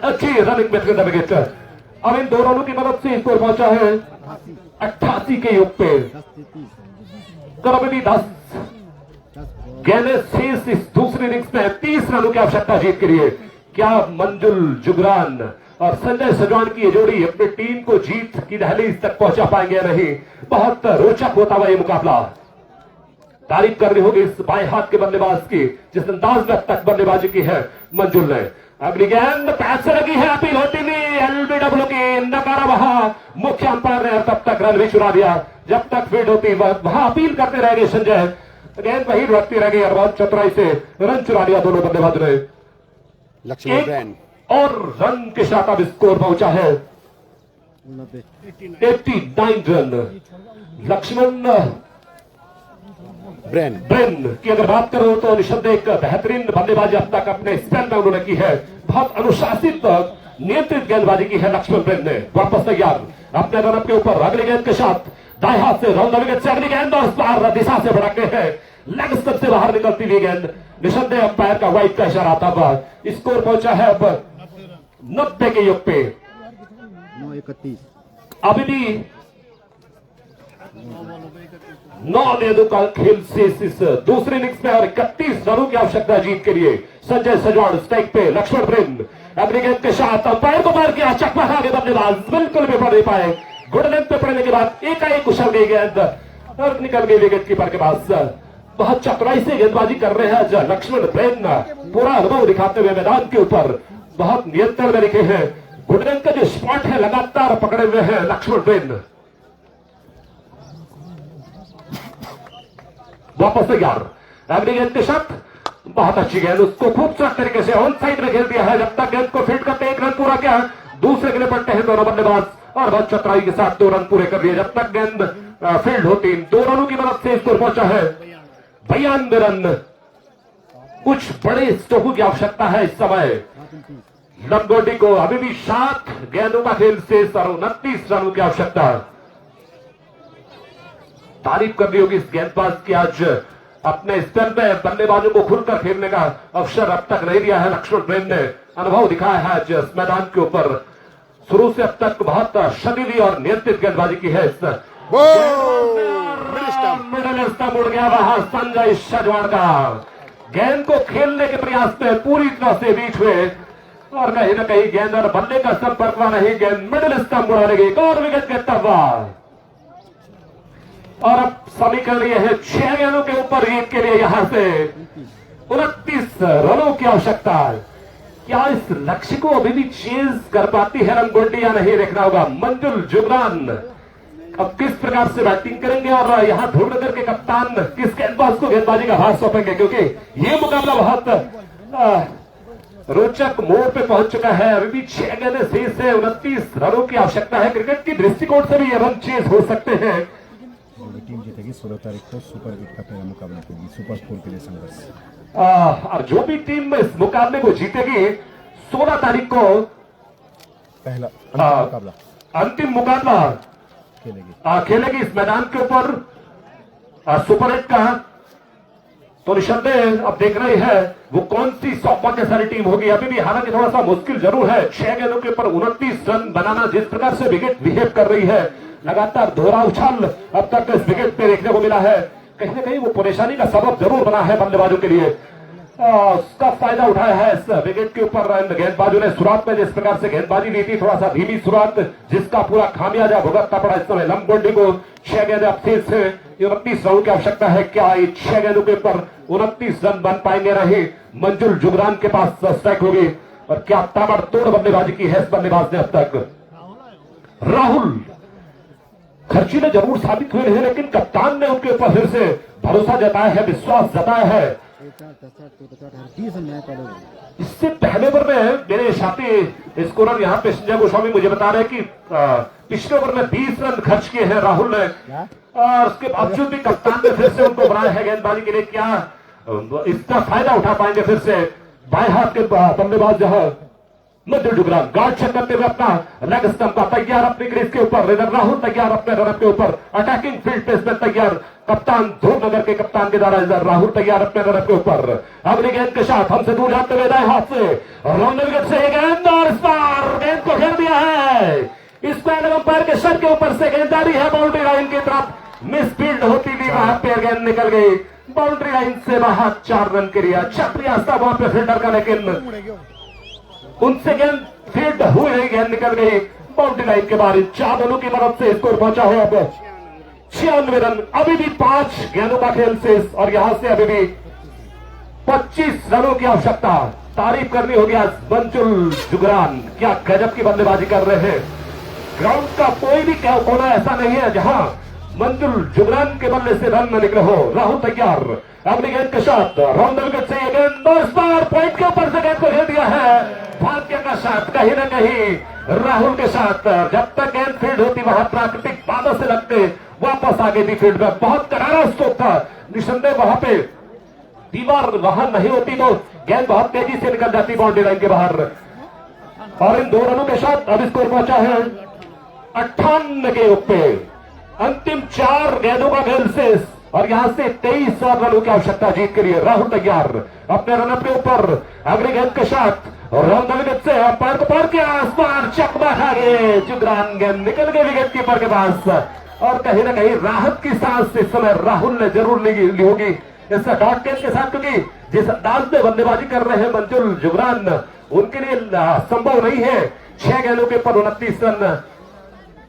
अच्छी रनिंग बिटवीन द विकेट। अब इन दो रनों की मदद से स्कोर पहुंचा है 88 के योग पे। 10 गेंदें शेष इस दूसरी इनिंग्स में 30 रनों की आवश्यकता जीत के लिए। क्या मंजुल जुगरान और संजय सजवान की ये जोड़ी अपनी टीम को जीत की दहलीज तक पहुंचा पाएंगे या नहीं? बहुत रोचक होता हुआ ये मुकाबला। तारीफ करनी होगी इस बाएं हाथ के बल्लेबाज की, जिस अंदाज में अब तक बल्लेबाजी की है मंजुल ने। अगली गेंद पैच से लगी है, अपील होती नहीं, एलबीडब्ल्यू की नकारा वहां मुख्य अंपायर ने, तब तक रन भी चुरा दिया। जब तक फील्ड होती वहां अपील करते रह गए संजय, गेंद वही लड़ती रह गई और बहुत चतुराई से रन चुरा दिया दोनों बल्लेबाजों ने। लक्ष्मण ब्रैंड और रन के साथ अब स्कोर पहुंचा है 89 रन। लक्ष्मण ब्रेन की अगर बात करो तो निसंदेह एक बेहतरीन बल्लेबाजी अब तक अपने स्पेल में उन्होंने की है। बहुत अनुशासित नियंत्रित गेंदबाजी की है लक्ष्मण ब्रेन ने। वापस तैयार अपने रन के ऊपर, अगली गेंद के साथ दाएं हाथ से राउंड विकेट से अगली गेंद, और इस बार दिशा से भड़कते हैं, लेग स्टंप से बाहर निकलती हुई गेंद। निसंदेह अंपायर का वाइड का इशारा आता हुआ स्कोर पहुंचा है अब 90 के योग पे। 9-31, अभी भी 9 गेंदों का खेल से इस दूसरी इनिंग्स में, और 31 रनों की आवश्यकता जीत के लिए। संजय सजवाण स्ट्राइक पे, लक्ष्मण ब्रेन अगली गेंद के साथ अंपायर को मार किया, चकमा खा गए बल्लेबाज, बिल्कुल भी पड़ नहीं पाए। गुड लेंथ पे पड़ने के बाद एकाएक उछल गई गेंद और निकल गई विकेट कीपर के पास। बहुत चतुराई से गेंदबाजी कर रहे हैं लक्ष्मण ब्रेन, पूरा अनुभव दिखाते हुए मैदान के ऊपर बहुत नियंत्रण में दिखे हैं। गुड लेंथ का जो स्पॉट है लगातार पकड़े हुए हैं लक्ष्मण ब्रेन। वापस तैयार अगली गेंद के साथ, बहुत अच्छी गेंद, उसको खूबसूरत तरीके से ऑन साइड में खेल दिया है। जब तक गेंद को फील्ड करते एक रन पूरा किया, दूसरे के लिए पड़ते हैं दोनों बल्लेबाज, और बहुत चतुराई के साथ 2 रन पूरे कर लिए। जब तक गेंद फील्ड होती, 2 रनों की मदद से स्कोर पहुंचा है 92 रन। कुछ बड़े स्ट्रोकों की आवश्यकता है इस समय लंगोटी को। अभी भी 7 गेंदों का खेल शेष और 29 रनों की आवश्यकता। तारीफ करनी होगी इस गेंदबाज की, आज अपने स्पेल में बल्लेबाजों को खुलकर खेलने का अवसर अब तक नहीं दिया है लक्ष्मण ब्रेन ने। अनुभव दिखाया है आज इस मैदान के ऊपर, शुरू से अब तक बहुत शरीरी और नियंत्रित गेंदबाजी की है। मिडल स्टंप उड़ गया वहां संजय सजवाण का, गेंद को खेलने के प्रयास में पूरी तरह से बीच हुए, और कहीं ना कहीं गेंद और बल्ले का संपर्क हुआ नहीं, गेंद मिडल स्टंप उड़ाने गई, और विकेट गिरता हुआ। और अब समीकरण यह है 6 गेंदों के ऊपर जीत के लिए यहां से 29 रनों की आवश्यकता। क्या इस लक्ष्य को अभी भी चेज कर पाती है रंगोटी या नहीं, देखना होगा। मंजुल जुगरान अब किस प्रकार से बैटिंग करेंगे, और यहां ध्रुवनगर के कप्तान किस गेंदबाज को गेंदबाजी का भार सौंपेंगे, क्योंकि यह मुकाबला बहुत रोचक मोड़ पे पहुंच चुका है। अभी भी 6 गेंदें शेष है, 29 रनों की आवश्यकता है। क्रिकेट की दृष्टिकोण से भी ये रन चेज हो सकते हैं। टीम जीतेगी 16 तारीख को सुपर लीग का पहला मुकाबला करेगी, सुपर स्कोर के लिए संघर्ष। और जो भी टीम इस मुकाबले को जीतेगी 16 तारीख को पहला अंतिम मुकाबला खेलेगी इस मैदान के ऊपर सुपर 8 का। तो निसंदेह अब देखना ही है वो कौन सी सौभाग्यशाली टीम होगी। अभी भी हालांकि थोड़ा सा मुश्किल जरूर है, 6 गेंदों के ऊपर 29 रन बनाना। जिस प्रकार से विकेट बिहेव कर रही है, लगातार दोहरा उछाल अब तक इस विकेट पे देखने को मिला है, कहीं ना कहीं वो परेशानी का सबब जरूर बना है बल्लेबाजों के लिए। उसका फायदा उठाया है इस विकेट के ऊपर गेंदबाजों ने। शुरुआत में जिस प्रकार से गेंदबाजी दी थी, थोड़ा सा धीमी शुरुआत, जिसका पूरा खामियाजा भुगतना पड़ा इस समय लंबगोंडी को। 6 गेंदें अब शेष है, 29 रनों की आवश्यकता है। क्या 6 गेंदों के ऊपर 29 रन बन पाएंगे? रहे मंजुल जुगरान के पास स्ट्राइक होगी। और क्या ताबड़तोड़ बल्लेबाजी की है इस बल्लेबाज ने अब तक। राहुल खर्चीले जरूर साबित हुए हैं, लेकिन कप्तान ने उनके ऊपर फिर से भरोसा जताया है, विश्वास जताया है। इससे पहले ओवर में मेरे साथी स्कोरर यहाँ पे संजय गोस्वामी मुझे बता रहे हैं कि पिछले ओवर में 20 रन खर्च किए हैं राहुल ने, और उसके बावजूद भी कप्तान ने फिर से उनको बनाया है गेंदबाजी के लिए। क्या इसका फायदा उठा पाएंगे फिर से बाएं हाथ के बल्लेबाज जहां मंजुल जुगरान? गार्ड चेक करते हुए अपना लेग स्टंप का तैयार अपने क्रीज के ऊपर। राहुल तैयार अपने रनअप के ऊपर, अटैकिंग फील्ड पेस में तैयार। कप्तान ध्रुवनगर के कप्तान के द्वारा राहुल तैयार अपने रनअप के ऊपर। अगली गेंद के साथ हमसे दूर जाते हुए दाएं हाथ से राउंड विकेट से गेंद, और इस बार गेंद को घेर दिया है। इस पर अंपायर के सर के ऊपर से गेंद जारी है बाउंड्री लाइन की तरफ। मिस फील्ड होती हुई वहां पर गेंद निकल गई बाउंड्री लाइन से बाहर। 4 रन के लिए अच्छा प्रयास था वहां पे फील्डर का, लेकिन उनसे गेंद फील्ड हुई नहीं, गेंद निकल गई बाउंड्री लाइन के बाहर। 4 रनों की मदद से स्कोर पहुंचा है अब 96 रन। अभी भी 5 गेंदों का खेल शेष, और यहां से अभी भी 25 रनों की आवश्यकता। तारीफ करनी होगी आज मंजुल जुगरान, क्या गजब की बल्लेबाजी कर रहे हैं। ग्राउंड का कोई भी कोना ऐसा नहीं है जहां मंजुल जुगरान के बल्ले से रन न निकले हो। राहुल तैयार, अगली गेंद के साथ राउंड विकेट से गेंद, और इस बार पॉइंट के ऊपर से गेंद को घेर दिया है। भाग्य का साथ कहीं न कहीं राहुल के साथ। जब तक गेंद फील्ड होती वहां प्राकृतिक बादल से लगते, वापस आ गई थी फील्ड में। बहुत करारा स्ट्रोक था, निसंदेह वहां पे दीवार वहां नहीं होती तो गेंद बहुत तेजी से निकल जाती बाउंड्री लाइन के बाहर। और इन 2 रनों के साथ अब स्कोर पहुंचा है 58 के ऊपर। अंतिम 4 गेंदों का खेल शेष, और यहां से 23 रनों की आवश्यकता जीत के लिए। राहुल तैयार अपने रनअप के ऊपर, अगली गेंद के साथ राउंड विकेट से पैर को पार किया, आसपार चकमा खा गए जुगरान, गेंद निकल गई विकेट कीपर के पास। और कहीं ना कहीं राहत की सांस इस समय राहुल ने जरूर ली होगी इस डॉट गेंद के साथ, क्योंकि जिस अंदाज में बल्लेबाजी कर रहे हैं मंजुल जुगरान, उनके लिए संभव नहीं है 6 गेंदों के ऊपर 29 रन,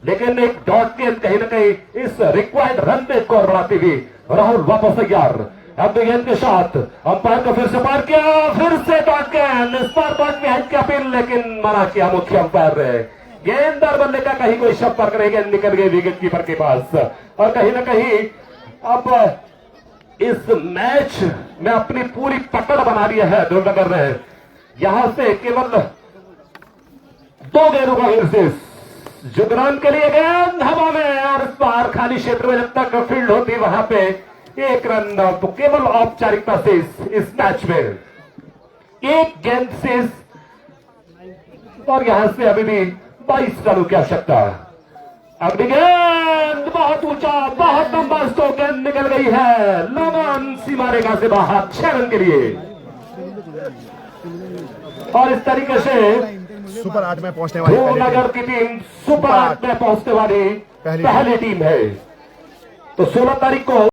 लेकिन एक डॉट गेंद कहीं ना कहीं इस रिक्वायर्ड रन पे स्कोर बढ़ाती हुई। राहुल वापस तैयार, अब गेंद के साथ अंपायर को फिर से पार किया, फिर से डॉट गेंद। इस बार डॉट में हेड की अपील, लेकिन मना किया मुख्य अंपायर ने। गेंददार बल्ले का कहीं कोई संपर्क नहीं, गेंद निकल गई विकेट कीपर के पास। और कहीं ना कहीं अब इस मैच में अपनी पूरी पकड़ बना लिया है ध्रुवनगर ने। यहां से केवल 2 गेंदों का खेल शेष। जुगरान के लिए गेंद हवा में, और इस बार खाली क्षेत्र में जब तक फील्ड होती वहां पे 1 रन, तो केवल औपचारिकता शेष इस मैच में। 1 गेंद शेष, और यहां से अभी भी 22 रनों की आवश्यकता। अगली गेंद बहुत ऊंचा, बहुत लंबा स्ट्रोक, गेंद निकल गई है लमन सीमा रेखा से बाहर 6 रन के लिए। और इस तरीके से सुपर 8 में पहुंचने वाली ध्रुवनगर की टीम सुपर 8 में पहुंचने वाली पहली टीम है। तो 16 तारीख को